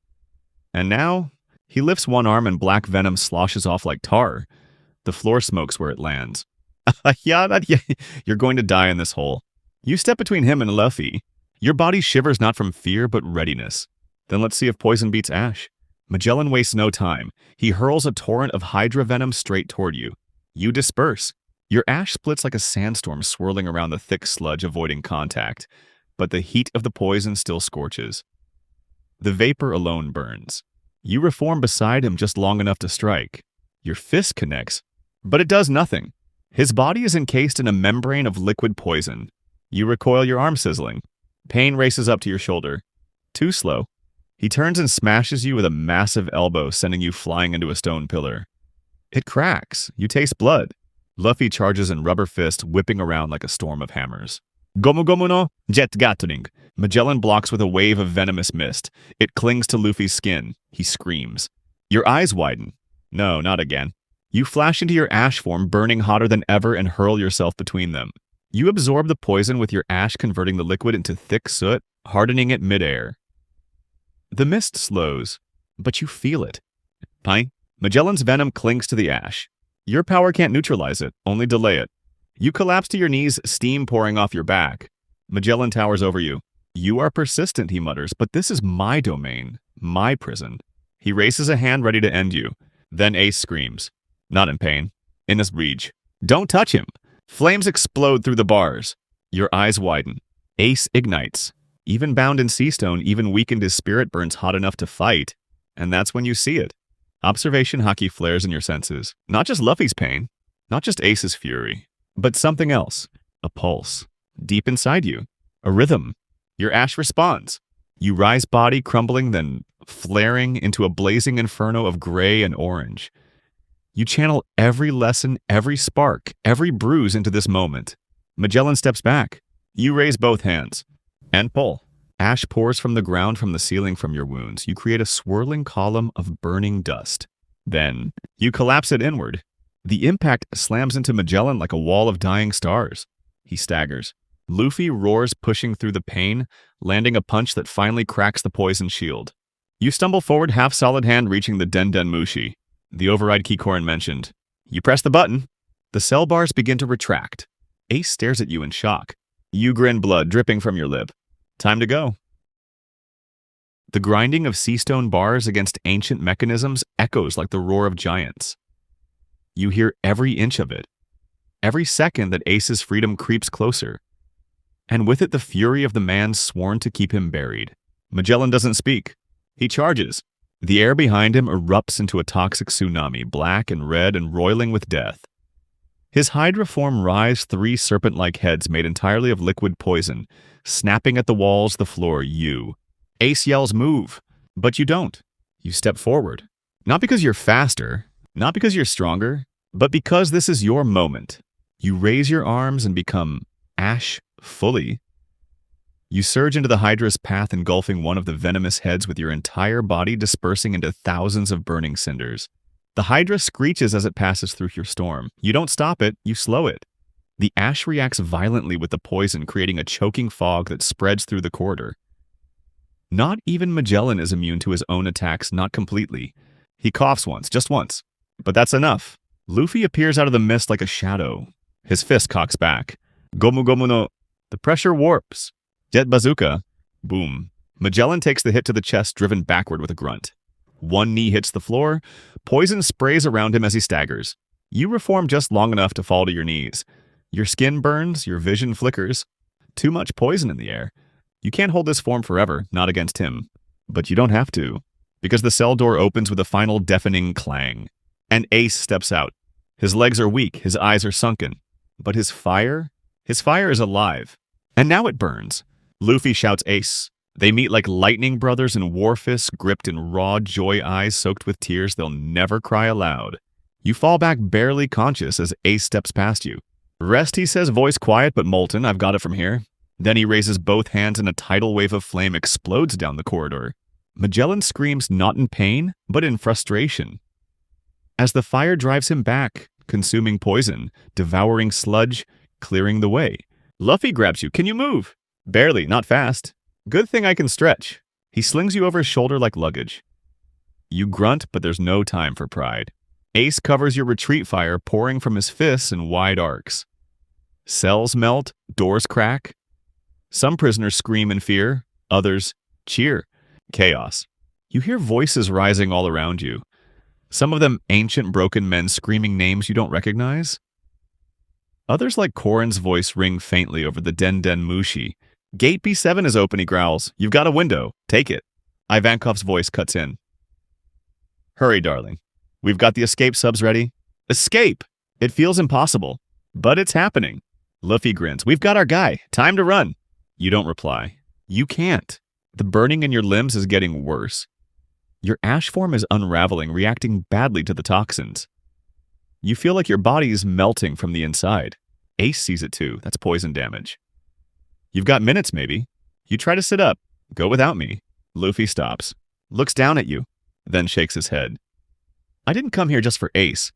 And now, he lifts one arm and black venom sloshes off like tar. The floor smokes where it lands. You're going to die in this hole. You step between him and Luffy. Your body shivers not from fear, but readiness. Then let's see if poison beats ash. Magellan wastes no time. He hurls a torrent of hydra venom straight toward you. You disperse. Your ash splits like a sandstorm swirling around the thick sludge, avoiding contact. But the heat of the poison still scorches. The vapor alone burns. You reform beside him just long enough to strike. Your fist connects, but it does nothing. His body is encased in a membrane of liquid poison. You recoil, your arm sizzling. Pain races up to your shoulder. Too slow. He turns and smashes you with a massive elbow, sending you flying into a stone pillar. It cracks. You taste blood. Luffy charges in rubber fist, whipping around like a storm of hammers. Gomu Gomu no Jet Gatling. Magellan blocks with a wave of venomous mist. It clings to Luffy's skin. He screams. Your eyes widen. No, not again. You flash into your ash form, burning hotter than ever, and hurl yourself between them. You absorb the poison with your ash, converting the liquid into thick soot, hardening it midair. The mist slows, but you feel it. Pine. Magellan's venom clings to the ash. Your power can't neutralize it, only delay it. You collapse to your knees, steam pouring off your back. Magellan towers over you. You are persistent, he mutters, but this is my domain, my prison. He raises a hand ready to end you. Then Ace screams. Not in pain. In his rage. Don't touch him. Flames explode through the bars. Your eyes widen. Ace ignites. Even bound in sea stone, even weakened, his spirit burns hot enough to fight. And that's when you see it. Observation Haki flares in your senses. Not just Luffy's pain. Not just Ace's fury. But something else. A pulse. Deep inside you. A rhythm. Your ash responds. You rise, body crumbling, then flaring into a blazing inferno of gray and orange. You channel every lesson, every spark, every bruise into this moment. Magellan steps back. You raise both hands. And pull. Ash pours from the ground, from the ceiling, from your wounds. You create a swirling column of burning dust. Then, you collapse it inward. The impact slams into Magellan like a wall of dying stars. He staggers. Luffy roars, pushing through the pain, landing a punch that finally cracks the poison shield. You stumble forward, half-solid hand reaching the Den Den Mushi, the override key Korin mentioned. You press the button. The cell bars begin to retract. Ace stares at you in shock. You grin, blood dripping from your lip. Time to go. The grinding of sea stone bars against ancient mechanisms echoes like the roar of giants. You hear every inch of it. Every second that Ace's freedom creeps closer. And with it the fury of the man sworn to keep him buried. Magellan doesn't speak. He charges. The air behind him erupts into a toxic tsunami, black and red and roiling with death. His hydra form rise 3 serpent-like heads made entirely of liquid poison, snapping at the walls, the floor, you. Ace yells, "Move!" But you don't. You step forward. Not because you're faster, not because you're stronger, but because this is your moment. You raise your arms and become Ash fully. You surge into the Hydra's path, engulfing one of the venomous heads with your entire body dispersing into thousands of burning cinders. The Hydra screeches as it passes through your storm. You don't stop it, you slow it. The Ash reacts violently with the poison, creating a choking fog that spreads through the corridor. Not even Magellan is immune to his own attacks, not completely. He coughs once, just once. But that's enough. Luffy appears out of the mist like a shadow. His fist cocks back. Gomu gomu no. The pressure warps. Jet bazooka. Boom. Magellan takes the hit to the chest, driven backward with a grunt. One knee hits the floor. Poison sprays around him as he staggers. You reform just long enough to fall to your knees. Your skin burns, your vision flickers. Too much poison in the air. You can't hold this form forever, not against him. But you don't have to, because the cell door opens with a final deafening clang. And Ace steps out. His legs are weak, his eyes are sunken. But his fire is alive. And now it burns. Luffy shouts Ace. They meet like lightning brothers in war fists, gripped in raw joy eyes soaked with tears they'll never cry aloud. You fall back barely conscious as Ace steps past you. "Rest," he says, voice quiet but molten. "I've got it from here." Then he raises both hands and a tidal wave of flame explodes down the corridor. Magellan screams not in pain, but in frustration. As the fire drives him back, consuming poison, devouring sludge, clearing the way. Luffy grabs you. "Can you move?" "Barely, not fast." "Good thing I can stretch." He slings you over his shoulder like luggage. You grunt, but there's no time for pride. Ace covers your retreat fire, pouring from his fists in wide arcs. Cells melt, doors crack. Some prisoners scream in fear, others cheer. Chaos. You hear voices rising all around you. Some of them ancient broken men screaming names you don't recognize. Others like Korin's voice ring faintly over the Den Den Mushi. "Gate B7 is open," he growls. "You've got a window. Take it." Ivankov's voice cuts in. "Hurry, darling. We've got the escape subs ready." Escape! It feels impossible. But it's happening. Luffy grins. "We've got our guy. Time to run." You don't reply. You can't. The burning in your limbs is getting worse. Your ash form is unraveling, reacting badly to the toxins. You feel like your body is melting from the inside. Ace sees it too. That's poison damage. You've got minutes, maybe. You try to sit up. "Go without me." Luffy stops, looks down at you, then shakes his head. "I didn't come here just for Ace.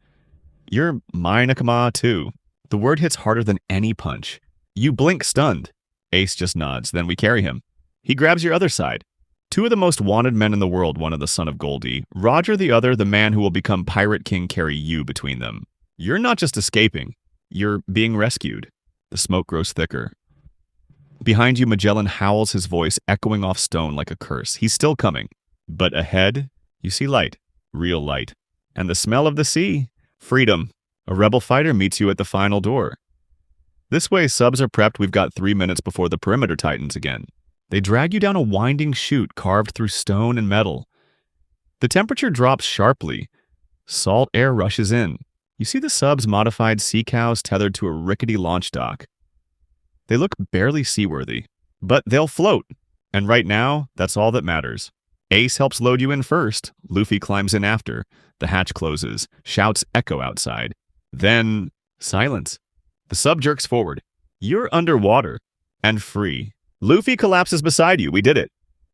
You're my nakama too." The word hits harder than any punch. You blink stunned. Ace just nods, then we carry him. He grabs your other side. Two of the most wanted men in the world, one of the son of Goldie. Roger the other, the man who will become Pirate King, carry you between them. You're not just escaping. You're being rescued. The smoke grows thicker. Behind you, Magellan howls, his voice echoing off stone like a curse. He's still coming. But ahead, you see light. Real light. And the smell of the sea. Freedom. A rebel fighter meets you at the final door. This way, subs are prepped. We've got 3 minutes before the perimeter tightens again. They drag you down a winding chute carved through stone and metal. The temperature drops sharply. Salt air rushes in. You see the sub's modified sea cows tethered to a rickety launch dock. They look barely seaworthy, but they'll float. And right now, that's all that matters. Ace helps load you in first. Luffy climbs in after. The hatch closes. Shouts echo outside. Then, silence. The sub jerks forward. You're underwater. And free. Luffy collapses beside you. We did it.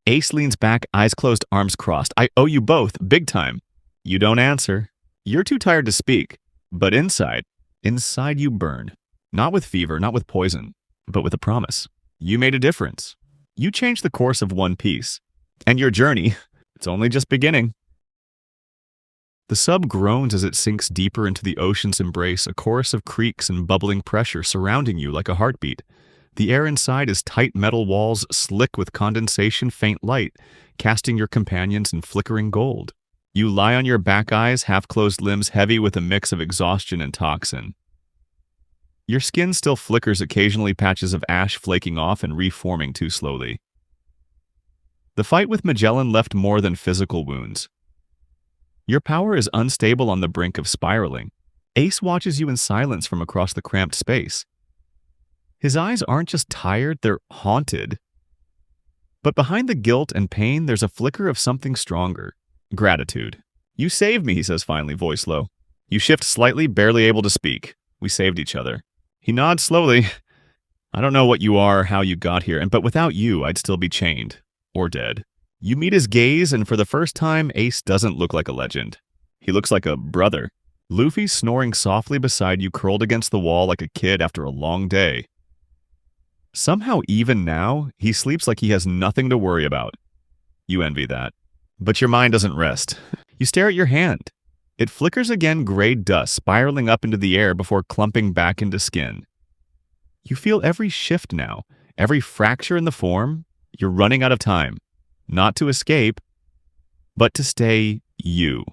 Ace leans back, eyes closed, arms crossed. "I owe you both, big time." You don't answer. You're too tired to speak. But inside you burn. Not with fever, not with poison, but with a promise. You made a difference. You changed the course of One Piece. And your journey, it's only just beginning. The sub groans as it sinks deeper into the ocean's embrace, a chorus of creaks and bubbling pressure surrounding you like a heartbeat. The air inside is tight metal walls, slick with condensation, faint light, casting your companions in flickering gold. You lie on your back eyes, half-closed limbs heavy with a mix of exhaustion and toxin. Your skin still flickers, occasionally patches of ash flaking off and reforming too slowly. The fight with Magellan left more than physical wounds. Your power is unstable on the brink of spiraling. Ace watches you in silence from across the cramped space. His eyes aren't just tired, they're haunted. But behind the guilt and pain, there's a flicker of something stronger. Gratitude. You saved me, he says finally, voice low. You shift slightly, barely able to speak. We saved each other. He nods slowly. I don't know what you are or how you got here, but without you, I'd still be chained. Or dead. You meet his gaze, and for the first time, Ace doesn't look like a legend. He looks like a brother. Luffy snoring softly beside you, curled against the wall like a kid after a long day. Somehow, even now, he sleeps like he has nothing to worry about. You envy that. But your mind doesn't rest. You stare at your hand. It flickers again, gray dust spiraling up into the air before clumping back into skin. You feel every shift now, every fracture in the form. You're running out of time. Not to escape, but to stay you.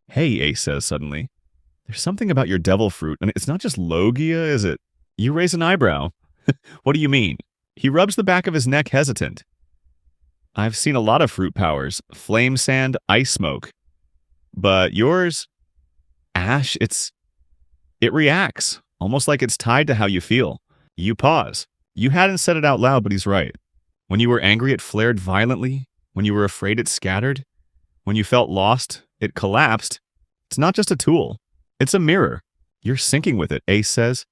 Hey, Ace says suddenly. There's something about your devil fruit, and it's not just Logia, is it? You raise an eyebrow. What do you mean? He rubs the back of his neck, hesitant. I've seen a lot of fruit powers. Flame sand, ice smoke. But yours... Ash, it reacts, almost like it's tied to how you feel. You pause. You hadn't said it out loud, but he's right. When you were angry, it flared violently. When you were afraid, it scattered. When you felt lost, it collapsed. It's not just a tool. It's a mirror. You're syncing with it, Ace says.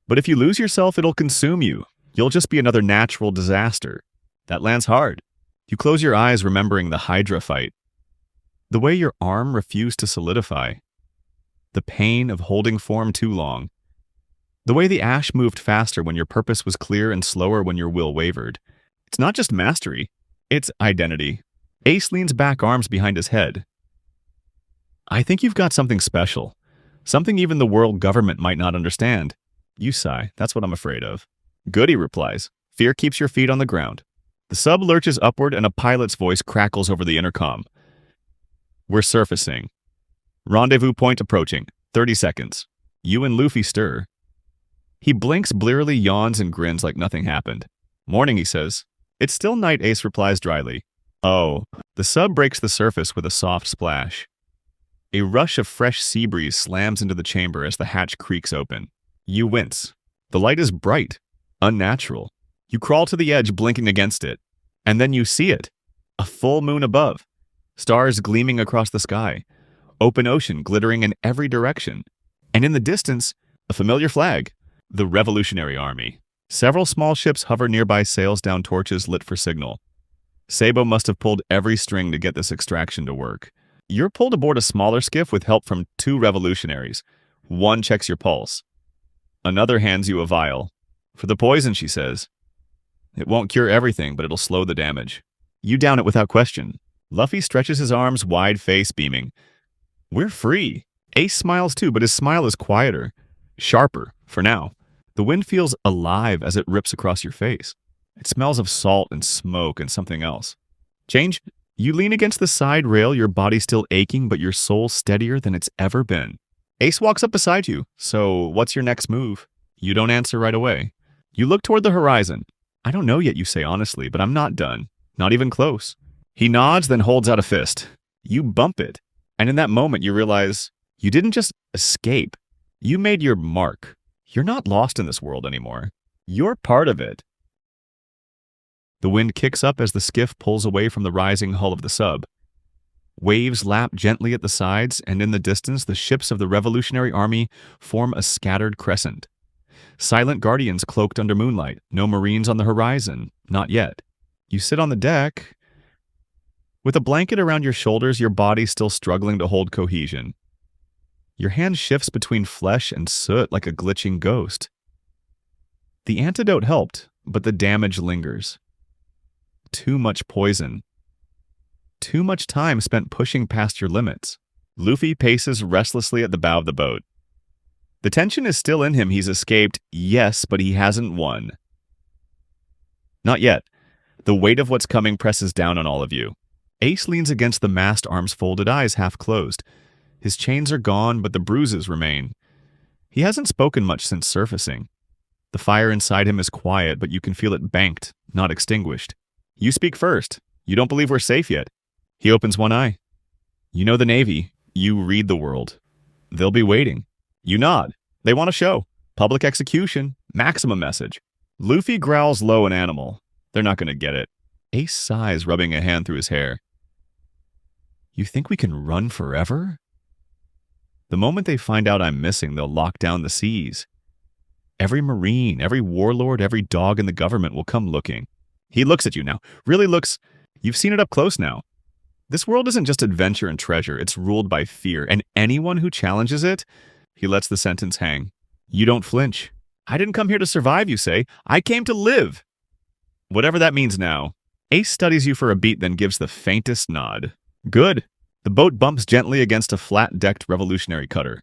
But if you lose yourself, it'll consume you. You'll just be another natural disaster. That lands hard. You close your eyes, remembering the Hydra fight. The way your arm refused to solidify. The pain of holding form too long. The way the ash moved faster when your purpose was clear and slower when your will wavered. It's not just mastery. It's identity. Ace leans back, arms behind his head. I think you've got something special. Something even the world government might not understand. You sigh. That's what I'm afraid of. Good, he replies. Fear keeps your feet on the ground. The sub lurches upward and a pilot's voice crackles over the intercom. We're surfacing. Rendezvous point approaching. 30 seconds. You and Luffy stir. He blinks blearily, yawns, and grins like nothing happened. Morning, he says. It's still night, Ace replies dryly. Oh. The sub breaks the surface with a soft splash. A rush of fresh sea breeze slams into the chamber as the hatch creaks open. You wince. The light is bright. Unnatural. You crawl to the edge, blinking against it. And then you see it. A full moon above. Stars gleaming across the sky. Open ocean glittering in every direction. And in the distance, a familiar flag. The Revolutionary Army. Several small ships hover nearby, sails down, torches lit for signal. Sabo must have pulled every string to get this extraction to work. You're pulled aboard a smaller skiff with help from 2 revolutionaries. One checks your pulse. Another hands you a vial. For the poison, she says. It won't cure everything, but it'll slow the damage. You down it without question. Luffy stretches his arms, wide face beaming. We're free. Ace smiles too, but his smile is quieter. Sharper, for now. The wind feels alive as it rips across your face. It smells of salt and smoke and something else. Change? You lean against the side rail, your body still aching, but your soul steadier than it's ever been. Ace walks up beside you. So, what's your next move? You don't answer right away. You look toward the horizon. I don't know yet, you say honestly, but I'm not done. Not even close. He nods, then holds out a fist. You bump it. And in that moment, you realize you didn't just escape. You made your mark. You're not lost in this world anymore. You're part of it. The wind kicks up as the skiff pulls away from the rising hull of the sub. Waves lap gently at the sides, and in the distance, the ships of the Revolutionary Army form a scattered crescent. Silent guardians cloaked under moonlight. No marines on the horizon. Not yet. You sit on the deck. With a blanket around your shoulders, your body still struggling to hold cohesion. Your hand shifts between flesh and soot like a glitching ghost. The antidote helped, but the damage lingers. Too much poison. Too much time spent pushing past your limits. Luffy paces restlessly at the bow of the boat. The tension is still in him. He's escaped, yes, but he hasn't won. Not yet. The weight of what's coming presses down on all of you. Ace leans against the mast, arms folded, eyes half closed. His chains are gone, but the bruises remain. He hasn't spoken much since surfacing. The fire inside him is quiet, but you can feel it banked, not extinguished. You speak first. You don't believe we're safe yet. He opens one eye. You know the Navy. You read the world. They'll be waiting. You nod. They want a show. Public execution. Maximum message. Luffy growls low and animal. They're not going to get it. Ace sighs, rubbing a hand through his hair. You think we can run forever? The moment they find out I'm missing, they'll lock down the seas. Every Marine, every warlord, every dog in the government will come looking. He looks at you now. Really looks. You've seen it up close now. This world isn't just adventure and treasure. It's ruled by fear. And anyone who challenges it, he lets the sentence hang. You don't flinch. I didn't come here to survive, you say. I came to live. Whatever that means now. Ace studies you for a beat, then gives the faintest nod. Good. The boat bumps gently against a flat-decked revolutionary cutter.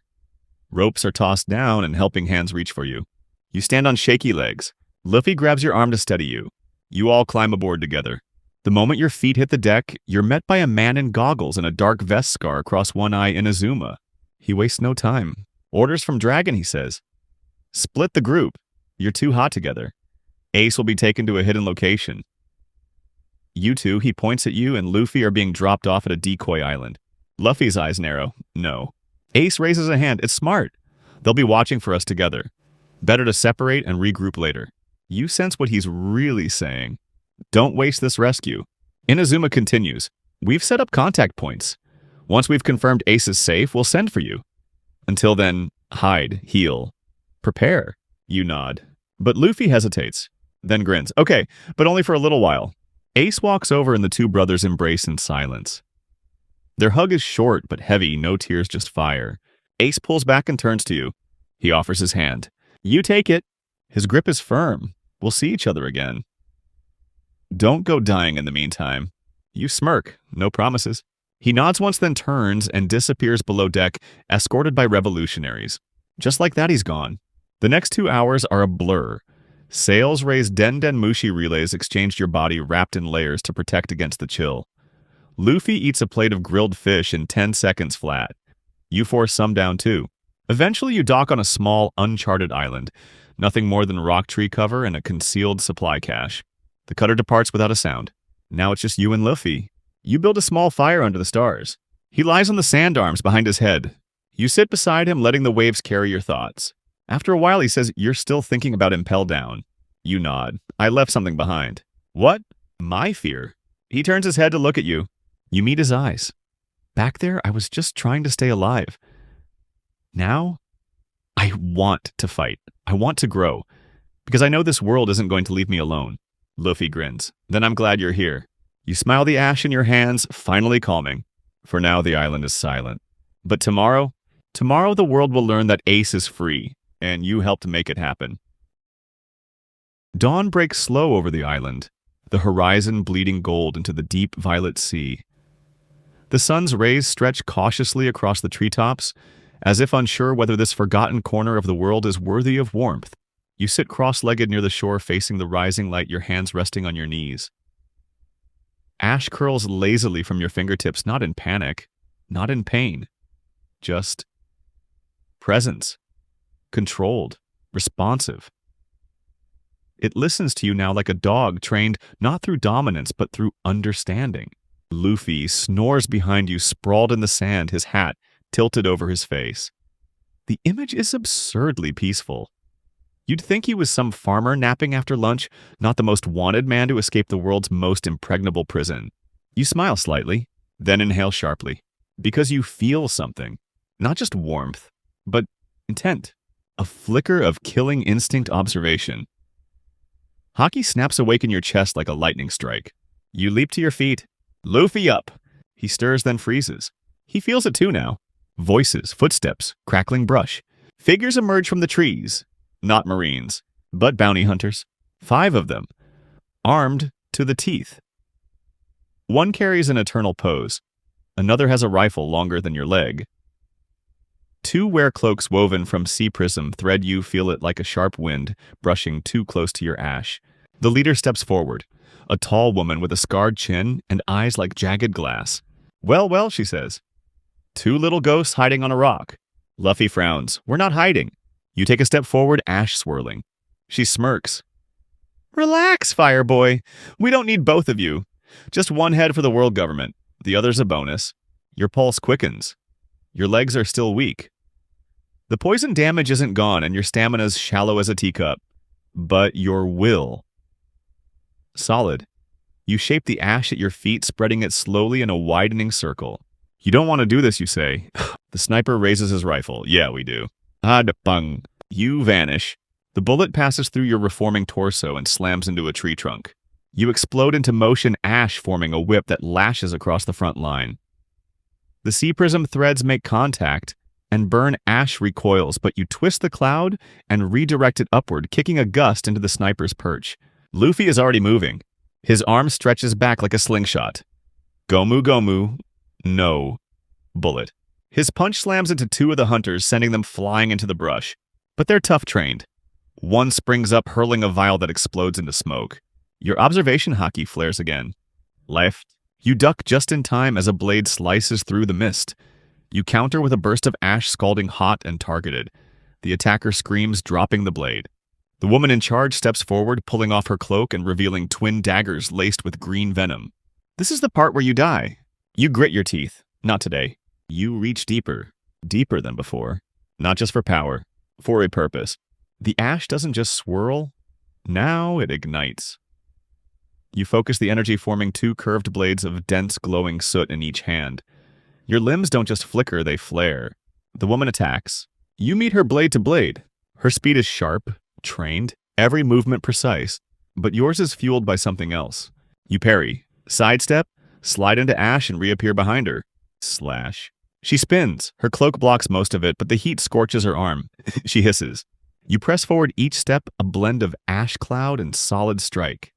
Ropes are tossed down and helping hands reach for you. You stand on shaky legs. Luffy grabs your arm to steady you. You all climb aboard together. The moment your feet hit the deck, you're met by a man in goggles and a dark vest scar across one eye in Inazuma. He wastes no time. Orders from Dragon, he says. Split the group. You're too hot together. Ace will be taken to a hidden location. You two, he points at you, and Luffy are being dropped off at a decoy island. Luffy's eyes narrow. No. Ace raises a hand. It's smart. They'll be watching for us together. Better to separate and regroup later. You sense what he's really saying. Don't waste this rescue. Inazuma continues. We've set up contact points. Once we've confirmed Ace is safe, we'll send for you. Until then, hide, heal, prepare. You nod. But Luffy hesitates, then grins. Okay, but only for a little while. Ace walks over and the two brothers embrace in silence. Their hug is short but heavy, no tears, just fire. Ace pulls back and turns to you. He offers his hand. You take it. His grip is firm. We'll see each other again. Don't go dying in the meantime. You smirk. No promises. He nods once, then turns and disappears below deck, escorted by revolutionaries. Just like that, he's gone. The next 2 hours are a blur. Sails raised Den Mushi relays exchanged your body wrapped in layers to protect against the chill. Luffy eats a plate of grilled fish in 10 seconds flat. You force some down too. Eventually you dock on a small, uncharted island. Nothing more than rock tree cover and a concealed supply cache. The cutter departs without a sound. Now it's just you and Luffy. You build a small fire under the stars. He lies on the sand arms behind his head. You sit beside him, letting the waves carry your thoughts. After a while, he says, you're still thinking about Impel Down. You nod. I left something behind. What? My fear. He turns his head to look at you. You meet his eyes. Back there, I was just trying to stay alive. Now, I want to fight. I want to grow. Because I know this world isn't going to leave me alone. Luffy grins. Then I'm glad you're here. You smile, the ash in your hands, finally calming. For now, the island is silent. But tomorrow the world will learn that Ace is free, and you helped make it happen. Dawn breaks slow over the island, the horizon bleeding gold into the deep violet sea. The sun's rays stretch cautiously across the treetops, as if unsure whether this forgotten corner of the world is worthy of warmth. You sit cross-legged near the shore facing the rising light, your hands resting on your knees. Ash curls lazily from your fingertips, not in panic, not in pain. Just presence. Controlled. Responsive. It listens to you now like a dog trained not through dominance but through understanding. Luffy snores behind you, sprawled in the sand, his hat tilted over his face. The image is absurdly peaceful. You'd think he was some farmer napping after lunch, not the most wanted man to escape the world's most impregnable prison. You smile slightly, then inhale sharply, because you feel something. Not just warmth, but intent. A flicker of killing instinct observation. Haki snaps awake in your chest like a lightning strike. You leap to your feet. Luffy up! He stirs, then freezes. He feels it too now. Voices, footsteps, crackling brush. Figures emerge from the trees. Not Marines, but bounty hunters. 5 of them, armed to the teeth. One carries an eternal pose. Another has a rifle longer than your leg. 2 wear cloaks woven from sea prism thread you feel it like a sharp wind brushing too close to your ash. The leader steps forward, a tall woman with a scarred chin and eyes like jagged glass. Well, well, she says. 2 little ghosts hiding on a rock. Luffy frowns. We're not hiding. You take a step forward, ash swirling. She smirks. Relax, Fireboy. We don't need both of you. Just one head for the world government. The other's a bonus. Your pulse quickens. Your legs are still weak. The poison damage isn't gone and your stamina's shallow as a teacup. But your will. Solid. You shape the ash at your feet, spreading it slowly in a widening circle. You don't want to do this, you say. The sniper raises his rifle. Yeah, we do. Bung. You vanish. The bullet passes through your reforming torso and slams into a tree trunk. You explode into motion, ash forming a whip that lashes across the front line. The sea prism threads make contact, and burn ash recoils, but you twist the cloud and redirect it upward, kicking a gust into the sniper's perch. Luffy is already moving. His arm stretches back like a slingshot. Gomu Gomu. No. Bullet. His punch slams into two of the hunters, sending them flying into the brush. But they're tough trained. One springs up, hurling a vial that explodes into smoke. Your observation Haki flares again. Left. You duck just in time as a blade slices through the mist. You counter with a burst of ash scalding hot and targeted. The attacker screams, dropping the blade. The woman in charge steps forward, pulling off her cloak and revealing twin daggers laced with green venom. This is the part where you die. You grit your teeth. Not today. You reach deeper. Deeper than before. Not just for power. For a purpose. The ash doesn't just swirl. Now it ignites. You focus the energy, forming two curved blades of dense glowing soot in each hand. Your limbs don't just flicker, they flare. The woman attacks. You meet her blade to blade. Her speed is sharp, trained, every movement precise, but yours is fueled by something else. You parry, sidestep, slide into ash and reappear behind her. Slash. She spins. Her cloak blocks most of it, but the heat scorches her arm. She hisses. You press forward each step, a blend of ash cloud and solid strike.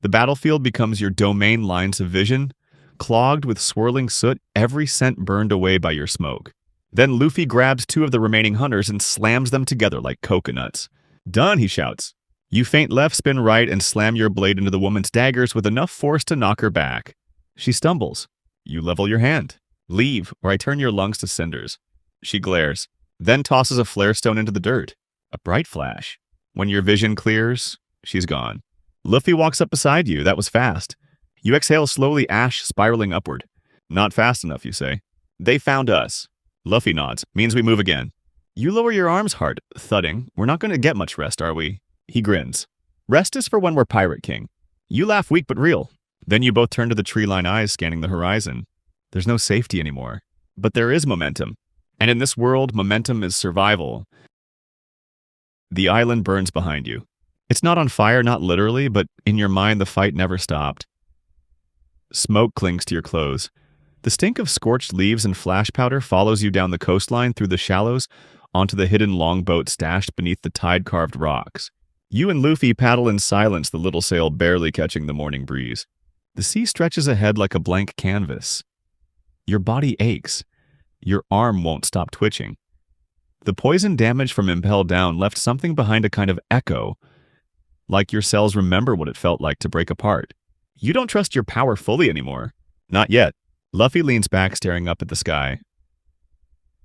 The battlefield becomes your domain lines of vision, clogged with swirling soot, every scent burned away by your smoke. Then Luffy grabs two of the remaining hunters and slams them together like coconuts. Done, he shouts. You feint left, spin right, and slam your blade into the woman's daggers with enough force to knock her back. She stumbles. You level your hand. Leave, or I turn your lungs to cinders. She glares, then tosses a flare stone into the dirt. A bright flash. When your vision clears, she's gone. Luffy walks up beside you. That was fast. You exhale slowly, ash spiraling upward. Not fast enough, you say. They found us. Luffy nods. Means we move again. You lower your arms hard, thudding. We're not going to get much rest, are we? He grins. Rest is for when we're Pirate King. You laugh weak but real. Then you both turn to the tree-line eyes scanning the horizon. There's no safety anymore. But there is momentum. And in this world, momentum is survival. The island burns behind you. It's not on fire, not literally, but in your mind the fight never stopped. Smoke clings to your clothes. The stink of scorched leaves and flash powder follows you down the coastline through the shallows onto the hidden longboat stashed beneath the tide-carved rocks. You and Luffy paddle in silence, the little sail barely catching the morning breeze. The sea stretches ahead like a blank canvas. Your body aches. Your arm won't stop twitching. The poison damage from Impel Down left something behind, a kind of echo, like your cells remember what it felt like to break apart. You don't trust your power fully anymore. Not yet. Luffy leans back, staring up at the sky.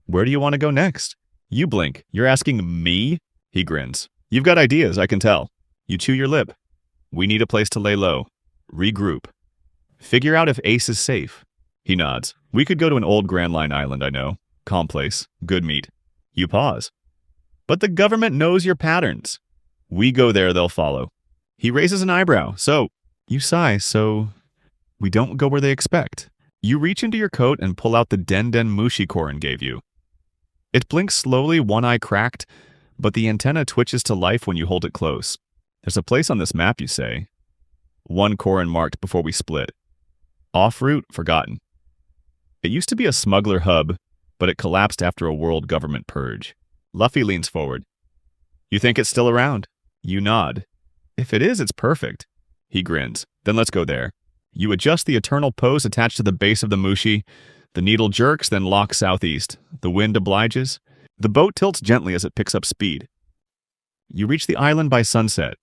Where do you want to go next? You blink. You're asking me? He grins. You've got ideas, I can tell. You chew your lip. We need a place to lay low. Regroup. Figure out if Ace is safe. He nods. We could go to an old Grand Line island, I know. Calm place. Good meat. You pause. But the government knows your patterns. We go there, they'll follow. He raises an eyebrow. So, you sigh, so we don't go where they expect. You reach into your coat and pull out the Den Mushi Korin gave you. It blinks slowly, one eye cracked, but the antenna twitches to life when you hold it close. There's a place on this map, you say. One Korin marked before we split. Off route, forgotten. It used to be a smuggler hub, but it collapsed after a world government purge. Luffy leans forward. You think it's still around? You nod. If it is, it's perfect. He grins. Then let's go there. You adjust the eternal pose attached to the base of the Mushi. The needle jerks, then locks southeast. The wind obliges. The boat tilts gently as it picks up speed. You reach the island by sunset.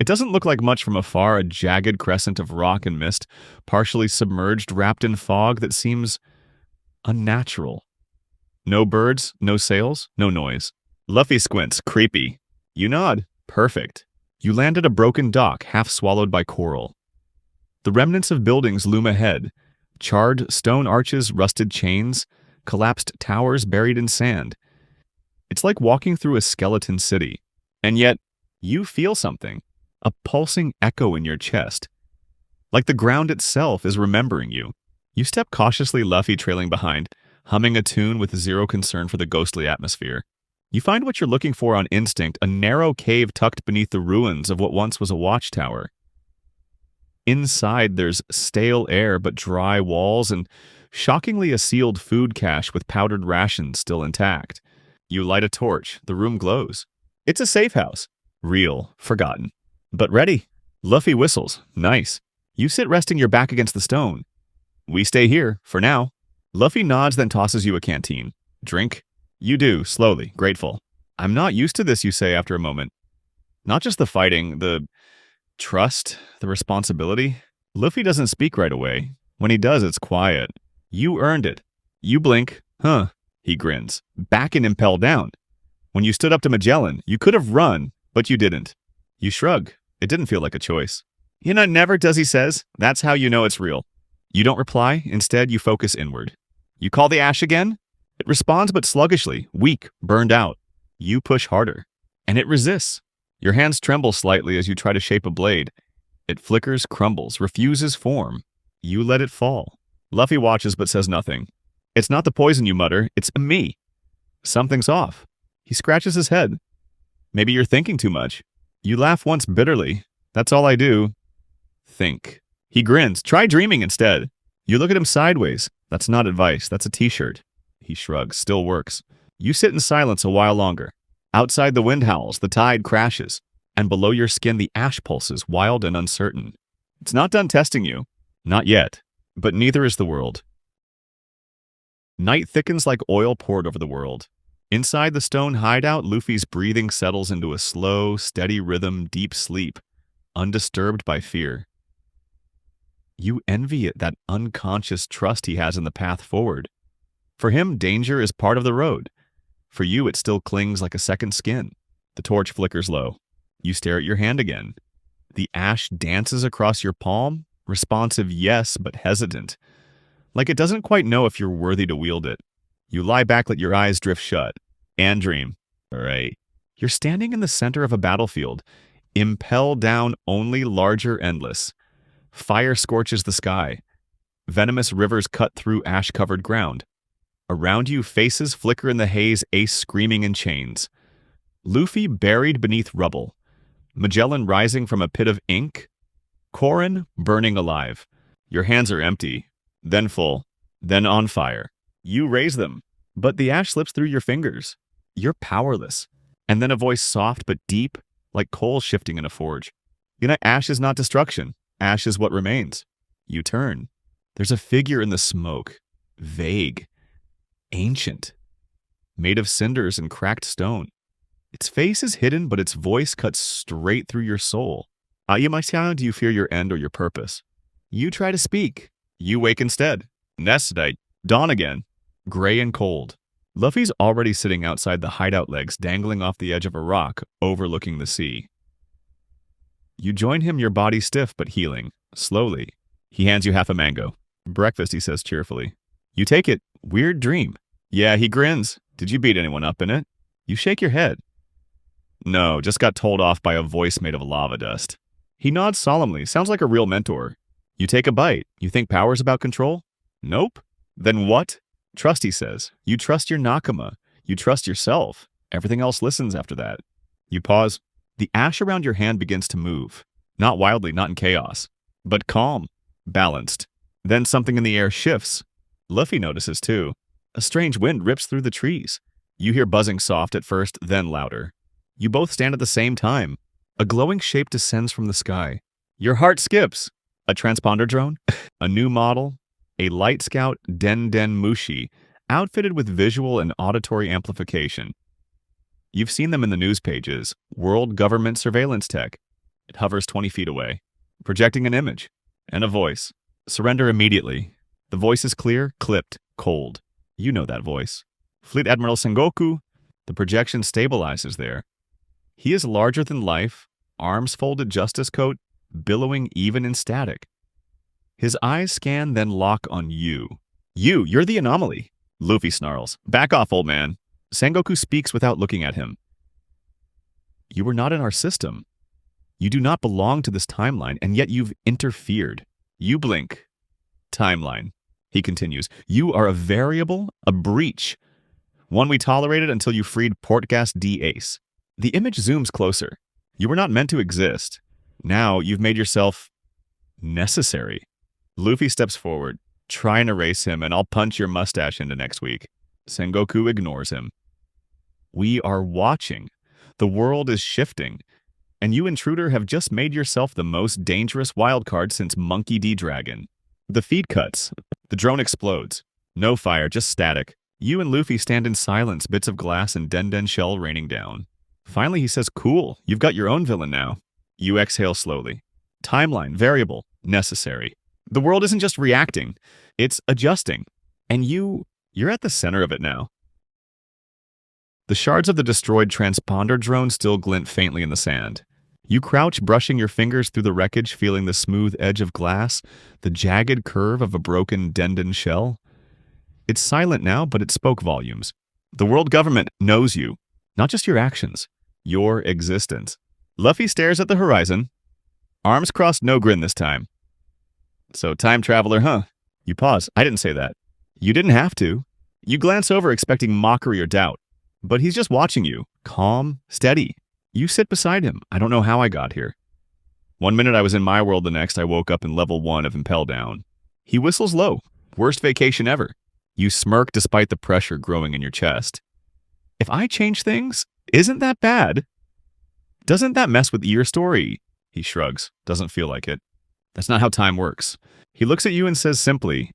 It doesn't look like much from afar, a jagged crescent of rock and mist, partially submerged, wrapped in fog that seems unnatural. No birds, no sails, no noise. Luffy squints, creepy. You nod. Perfect. You land at a broken dock, half swallowed by coral. The remnants of buildings loom ahead. Charred stone arches, rusted chains, collapsed towers buried in sand. It's like walking through a skeleton city. And yet, you feel something. A pulsing echo in your chest. like the ground itself is remembering you. You step cautiously, Luffy trailing behind, humming a tune with zero concern for the ghostly atmosphere. You find what you're looking for on instinct, a narrow cave tucked beneath the ruins of what once was a watchtower. Inside, there's stale air but dry walls and shockingly a sealed food cache with powdered rations still intact. You light a torch. The room glows. It's a safe house. Real, forgotten. But ready. Luffy whistles. Nice. You sit resting your back against the stone. We stay here, for now. Luffy nods, then tosses you a canteen. Drink? You do, slowly, grateful. I'm not used to this, you say after a moment. Not just the fighting, the trust, the responsibility. Luffy doesn't speak right away. When he does, it's quiet. You earned it. You blink. Huh. He grins. Back in Impel Down. When you stood up to Magellan, you could have run, but you didn't. You shrug. It didn't feel like a choice. You know, never does, he says. That's how you know it's real. You don't reply. Instead, you focus inward. You call the ash again? It responds but sluggishly, weak, burned out. You push harder. And it resists. Your hands tremble slightly as you try to shape a blade. It flickers, crumbles, refuses form. You let it fall. Luffy watches but says nothing. It's not the poison, you mutter. It's me. Something's off. He scratches his head. Maybe you're thinking too much. You laugh once bitterly. That's all I do. Think. He grins. Try dreaming instead. You look at him sideways. That's not advice. That's a t-shirt. He shrugs. Still works. You sit in silence a while longer. Outside the wind howls, the tide crashes, and below your skin the ash pulses, wild and uncertain. It's not done testing you. Not yet. But neither is the world. Night thickens like oil poured over the world. Inside the stone hideout, Luffy's breathing settles into a slow, steady rhythm, deep sleep, undisturbed by fear. You envy it, that unconscious trust he has in the path forward. For him, danger is part of the road. For you, it still clings like a second skin. The torch flickers low. You stare at your hand again. The ash dances across your palm, responsive yes, but hesitant. Like it doesn't quite know if you're worthy to wield it. You lie back, let your eyes drift shut. And dream. All right. You're standing in the center of a battlefield. Impel down, only larger, endless. Fire scorches the sky. Venomous rivers cut through ash-covered ground. Around you, faces flicker in the haze, Ace screaming in chains. Luffy buried beneath rubble. Magellan rising from a pit of ink. Korin burning alive. Your hands are empty, then full, then on fire. You raise them, but the ash slips through your fingers. You're powerless. And then a voice soft but deep, like coal shifting in a forge. You know, ash is not destruction. Ash is what remains. You turn. There's a figure in the smoke. Vague. Ancient. Made of cinders and cracked stone. Its face is hidden, but its voice cuts straight through your soul. Ayamasian, do you fear your end or your purpose? You try to speak. You wake instead. Next night, dawn again. Gray and cold. Luffy's already sitting outside the hideout legs, dangling off the edge of a rock, overlooking the sea. You join him, your body stiff but healing. Slowly. He hands you half a mango. Breakfast, he says cheerfully. You take it. Weird dream. Yeah, he grins. Did you beat anyone up in it? You shake your head. No, just got told off by a voice made of lava dust. He nods solemnly. Sounds like a real mentor. You take a bite. You think power's about control? Nope. Then what? Trust, he says. You trust your Nakama. You trust yourself. Everything else listens after that. You pause. The ash around your hand begins to move. Not wildly, not in chaos. But calm. Balanced. Then something in the air shifts. Luffy notices too. A strange wind rips through the trees. You hear buzzing soft at first, then louder. You both stand at the same time. A glowing shape descends from the sky. Your heart skips. A transponder drone? A new model? A Light Scout Den Den Mushi, outfitted with visual and auditory amplification. You've seen them in the news pages. World government surveillance tech. It hovers 20 feet away, projecting an image and a voice. Surrender immediately. The voice is clear, clipped, cold. You know that voice. Fleet Admiral Sengoku. The projection stabilizes there. He is larger than life, arms folded justice coat, billowing even in static. His eyes scan, then lock on you. You're the anomaly. Luffy snarls. Back off, old man. Sengoku speaks without looking at him. You were not in our system. You do not belong to this timeline, and yet you've interfered. You blink. Timeline. He continues. You are a variable, a breach. One we tolerated until you freed Portgas D. Ace. The image zooms closer. You were not meant to exist. Now you've made yourself necessary. Luffy steps forward. Try and erase him, and I'll punch your mustache into next week. Sengoku ignores him. We are watching. The world is shifting. And you, intruder, have just made yourself the most dangerous wildcard since Monkey D. Dragon. The feed cuts. The drone explodes. No fire, just static. You and Luffy stand in silence, bits of glass and Den shell raining down. Finally, he says, cool, you've got your own villain now. You exhale slowly. Timeline, variable, necessary. The world isn't just reacting, it's adjusting. And you're at the center of it now. The shards of the destroyed transponder drone still glint faintly in the sand. You crouch, brushing your fingers through the wreckage, feeling the smooth edge of glass, the jagged curve of a broken Den shell. It's silent now, but it spoke volumes. The world government knows you, not just your actions, your existence. Luffy stares at the horizon. Arms crossed, no grin this time. So, time traveler, huh? You pause. I didn't say that. You didn't have to. You glance over expecting mockery or doubt. But he's just watching you, calm, steady. You sit beside him. I don't know how I got here. 1 minute I was in my world, the next I woke up in level 1 of Impel Down. He whistles low. Worst vacation ever. You smirk despite the pressure growing in your chest. If I change things, isn't that bad? Doesn't that mess with your story? He shrugs. Doesn't feel like it. That's not how time works. He looks at you and says simply,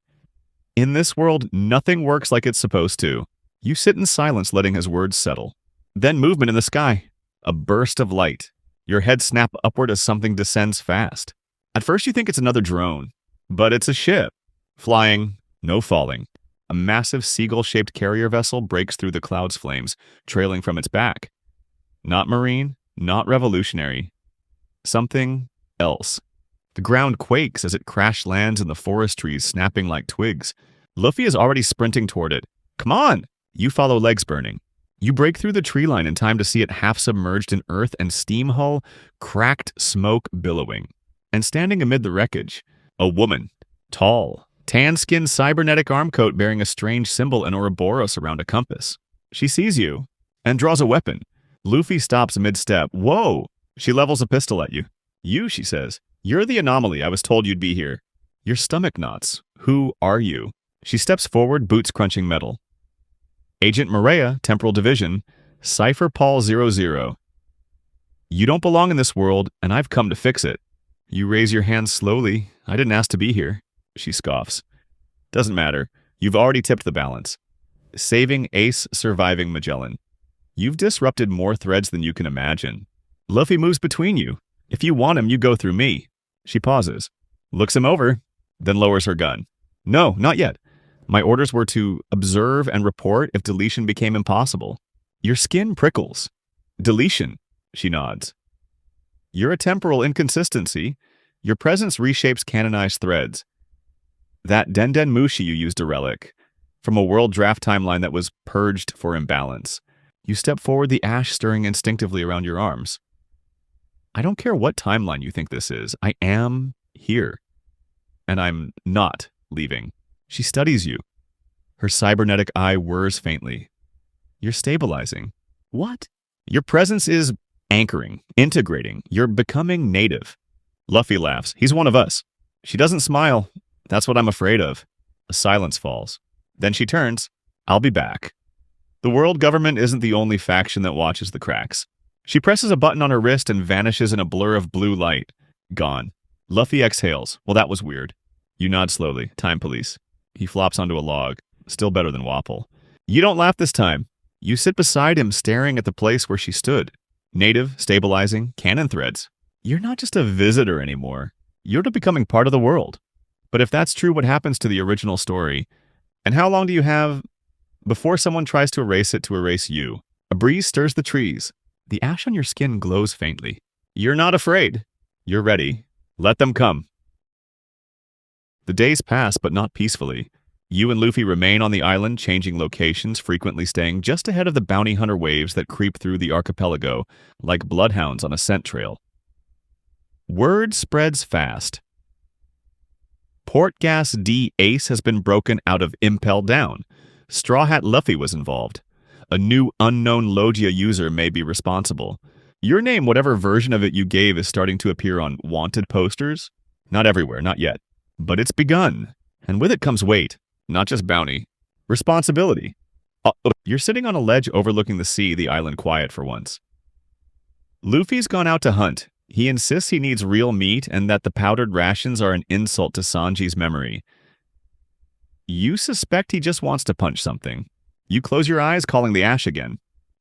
in this world, nothing works like it's supposed to. You sit in silence, letting his words settle. Then movement in the sky. A burst of light. Your head snaps upward as something descends fast. At first you think it's another drone, but it's a ship. Flying, no falling. A massive seagull-shaped carrier vessel breaks through the cloud's flames, trailing from its back. Not marine, not revolutionary. Something else. The ground quakes as it crash lands in the forest trees, snapping like twigs. Luffy is already sprinting toward it. Come on! You follow, legs burning. You break through the tree line in time to see it half submerged in earth and steam hull, cracked smoke billowing. And standing amid the wreckage, a woman, tall, tan-skinned cybernetic arm coat bearing a strange symbol and Ouroboros around a compass. She sees you and draws a weapon. Luffy stops mid-step. Whoa! She levels a pistol at you. You, she says. You're the anomaly. I was told you'd be here. Your stomach knots. Who are you? She steps forward, boots crunching metal. Agent Maria, Temporal Division, Cypher Paul 00. You don't belong in this world, and I've come to fix it. You raise your hands slowly. I didn't ask to be here. She scoffs. Doesn't matter. You've already tipped the balance. Saving Ace, surviving Magellan. You've disrupted more threads than you can imagine. Luffy moves between you. If you want him, you go through me. She pauses, looks him over, then lowers her gun. No, not yet. My orders were to observe and report if deletion became impossible. Your skin prickles. Deletion, she nods. You're a temporal inconsistency. Your presence reshapes canonized threads. That Den Mushi you used a relic from a world draft timeline that was purged for imbalance. You step forward, the ash stirring instinctively around your arms. I don't care what timeline you think this is. I am here. And I'm not leaving. She studies you. Her cybernetic eye whirs faintly. You're stabilizing. What? Your presence is anchoring, integrating. You're becoming native. Luffy laughs. He's one of us. She doesn't smile. That's what I'm afraid of. A silence falls. Then she turns. I'll be back. The world government isn't the only faction that watches the cracks. She presses a button on her wrist and vanishes in a blur of blue light. Gone. Luffy exhales. Well, that was weird. You nod slowly. Time police. He flops onto a log. Still better than Wapple. You don't laugh this time. You sit beside him, staring at the place where she stood. Native, stabilizing, canon threads. You're not just a visitor anymore. You're becoming part of the world. But if that's true, what happens to the original story? And how long do you have before someone tries to erase you? A breeze stirs the trees. The ash on your skin glows faintly. You're not afraid. You're ready. Let them come. The days pass, but not peacefully. You and Luffy remain on the island, changing locations, frequently staying just ahead of the bounty hunter waves that creep through the archipelago, like bloodhounds on a scent trail. Word spreads fast. Port Gas D Ace has been broken out of Impel Down. Straw Hat Luffy was involved. A new unknown Logia user may be responsible. Your name, whatever version of it you gave, is starting to appear on wanted posters. Not everywhere, not yet. But it's begun. And with it comes weight, not just bounty. Responsibility. You're sitting on a ledge overlooking the sea, the island quiet for once. Luffy's gone out to hunt. He insists he needs real meat and that the powdered rations are an insult to Sanji's memory. You suspect he just wants to punch something. You close your eyes, calling the ash again.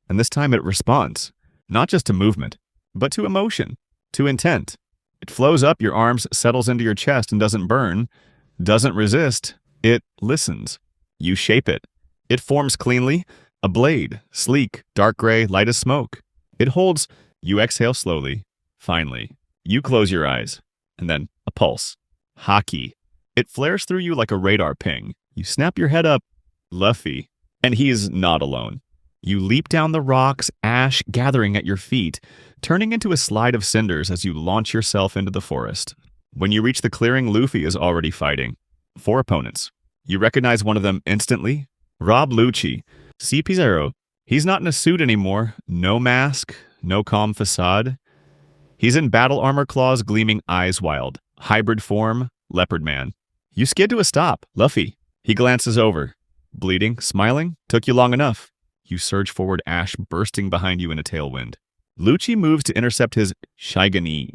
And this time it responds. Not just to movement, but to emotion, to intent. It flows up your arms, settles into your chest and doesn't burn, doesn't resist. It listens. You shape it. It forms cleanly, a blade, sleek, dark gray, light as smoke. It holds. You exhale slowly. Finally, you close your eyes. And then a pulse. Haki. It flares through you like a radar ping. You snap your head up. Luffy. And he is not alone. You leap down the rocks, ash gathering at your feet, turning into a slide of cinders as you launch yourself into the forest. When you reach the clearing, Luffy is already fighting. 4 opponents. You recognize one of them instantly. Rob Lucci. CP0. He's not in a suit anymore. No mask. No calm facade. He's in battle armor claws, gleaming eyes wild. Hybrid form. Leopard man. You skid to a stop. Luffy. He glances over. Bleeding, smiling. Took you long enough. You surge forward, ash bursting behind you in a tailwind. Lucci moves to intercept his Shigani.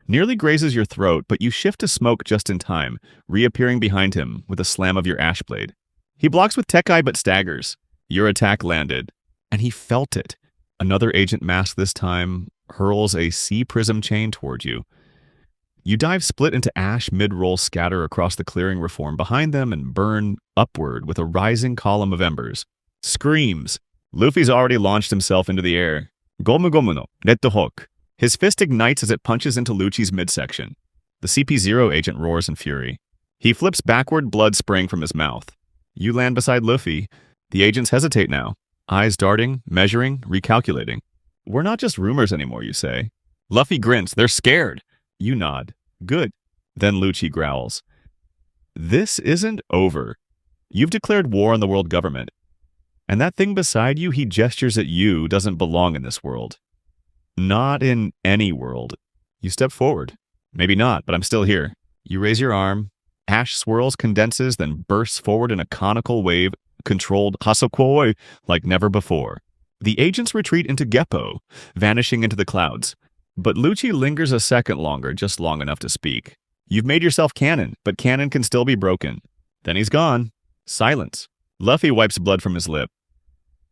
Nearly grazes your throat, but you shift to smoke just in time, reappearing behind him with a slam of your ash blade. He blocks with Tech Eye but staggers. Your attack landed. And he felt it. Another agent mask this time hurls a sea prism chain toward you. You dive split into ash, mid-roll scatter across the clearing, reform behind them, and burn upward with a rising column of embers. Screams. Luffy's already launched himself into the air. Gomu Gomu no Red Hawk. His fist ignites as it punches into Lucci's midsection. The CP0 agent roars in fury. He flips backward, blood spraying from his mouth. You land beside Luffy. The agents hesitate now. Eyes darting, measuring, recalculating. We're not just rumors anymore, you say. Luffy grins. They're scared. You nod. Good. Then Lucci growls. This isn't over. You've declared war on the world government. And that thing beside you, he gestures at you, doesn't belong in this world. Not in any world. You step forward. Maybe not, but I'm still here. You raise your arm. Ash swirls, condenses, then bursts forward in a conical wave, controlled hasokoi like never before. The agents retreat into Geppo, vanishing into the clouds. But Lucci lingers a second longer, just long enough to speak. You've made yourself canon, but canon can still be broken. Then he's gone. Silence. Luffy wipes blood from his lip.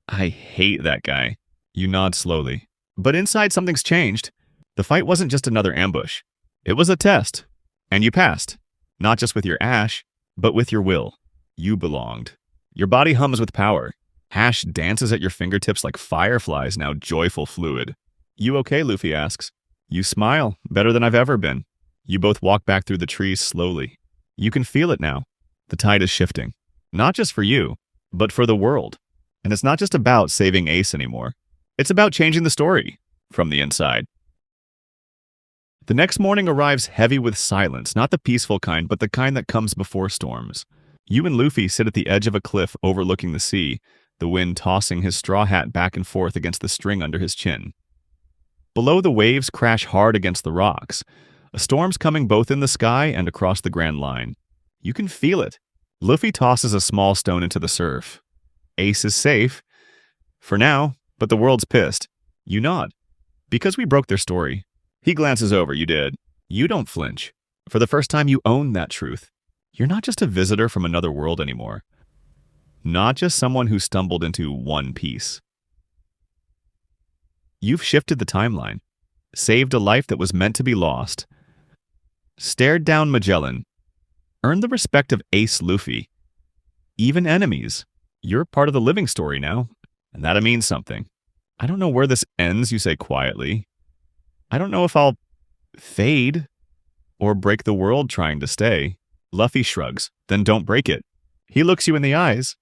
I hate that guy. You nod slowly. But inside something's changed. The fight wasn't just another ambush. It was a test. And you passed. Not just with your ash, but with your will. You belonged. Your body hums with power. Ash dances at your fingertips like fireflies, now joyful fluid. You okay, Luffy asks. You smile, better than I've ever been. You both walk back through the trees slowly. You can feel it now. The tide is shifting. Not just for you, but for the world. And it's not just about saving Ace anymore. It's about changing the story from the inside. The next morning arrives heavy with silence, not the peaceful kind, but the kind that comes before storms. You and Luffy sit at the edge of a cliff overlooking the sea, the wind tossing his straw hat back and forth against the string under his chin. Below, the waves crash hard against the rocks. A storm's coming both in the sky and across the Grand Line. You can feel it. Luffy tosses a small stone into the surf. Ace is safe. For now, but the world's pissed. You nod. Because we broke their story. He glances over. You did. You don't flinch. For the first time, you own that truth. You're not just a visitor from another world anymore. Not just someone who stumbled into One Piece. You've shifted the timeline. Saved a life that was meant to be lost. Stared down Magellan. Earned the respect of Ace Luffy. Even enemies. You're part of the living story now, and that means something. I don't know where this ends, you say quietly. I don't know if I'll fade or break the world trying to stay. Luffy shrugs. Then don't break it. He looks you in the eyes.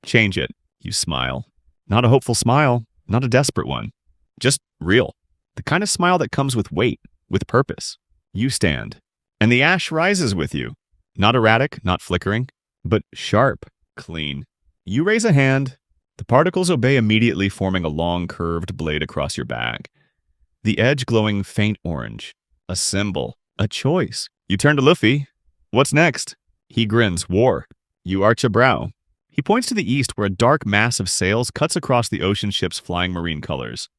Change it. You smile. Not a hopeful smile, not a desperate one. Just real. The kind of smile that comes with weight, with purpose. You stand. And the ash rises with you. Not erratic, not flickering, but sharp, clean. You raise a hand. The particles obey immediately, forming a long, curved blade across your back. The edge glowing faint orange. A symbol. A choice. You turn to Luffy. What's next? He grins. War. You arch a brow. He points to the east where a dark mass of sails cuts across the ocean ship's flying marine colors.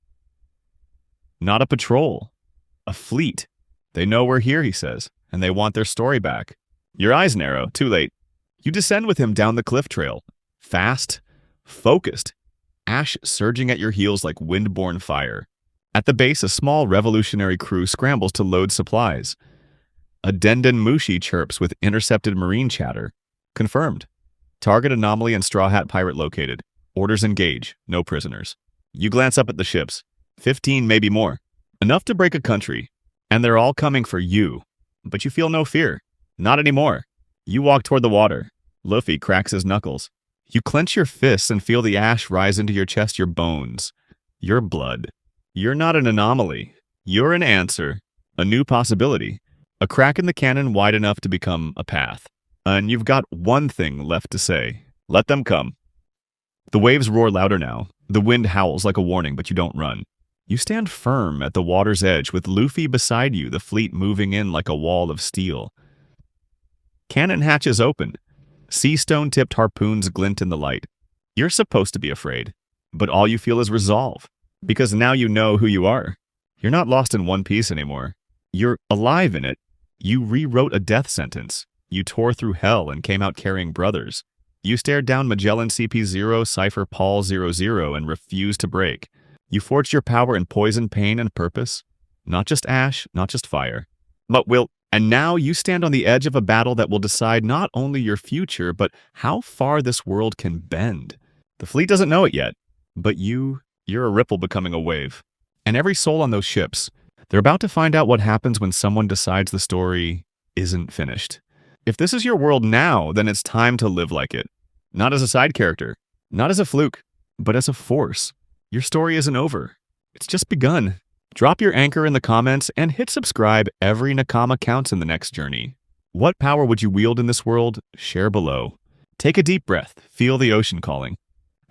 Not a patrol. A fleet. They know we're here, he says, and they want their story back. Your eyes narrow. Too late. You descend with him down the cliff trail. Fast. Focused. Ash surging at your heels like wind-borne fire. At the base, a small revolutionary crew scrambles to load supplies. A Denden Mushi chirps with intercepted marine chatter. Confirmed. Target anomaly and Straw Hat pirate located. Orders engage. No prisoners. You glance up at the ships. 15, maybe more. Enough to break a country. And they're all coming for you. But you feel no fear. Not anymore. You walk toward the water. Luffy cracks his knuckles. You clench your fists and feel the ash rise into your chest, your bones. Your blood. You're not an anomaly. You're an answer. A new possibility. A crack in the canon wide enough to become a path. And you've got one thing left to say. Let them come. The waves roar louder now. The wind howls like a warning, but you don't run. You stand firm at the water's edge with Luffy beside you, the fleet moving in like a wall of steel. Cannon hatches open. Sea stone-tipped harpoons glint in the light. You're supposed to be afraid, but all you feel is resolve, because now you know who you are. You're not lost in One Piece anymore. You're alive in it. You rewrote a death sentence. You tore through hell and came out carrying brothers. You stared down Magellan CP0, Cypher Paul 00 and refused to break. You forged your power in poison, pain, and purpose. Not just ash, not just fire. And now you stand on the edge of a battle that will decide not only your future, but how far this world can bend. The fleet doesn't know it yet, but you're a ripple becoming a wave. And every soul on those ships, they're about to find out what happens when someone decides the story isn't finished. If this is your world now, then it's time to live like it. Not as a side character, not as a fluke, but as a force. Your story isn't over. It's just begun. Drop your anchor in the comments and hit subscribe. Every Nakama counts in the next journey. What power would you wield in this world? Share below. Take a deep breath, feel the ocean calling,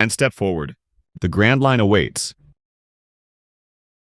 and step forward. The Grand Line awaits.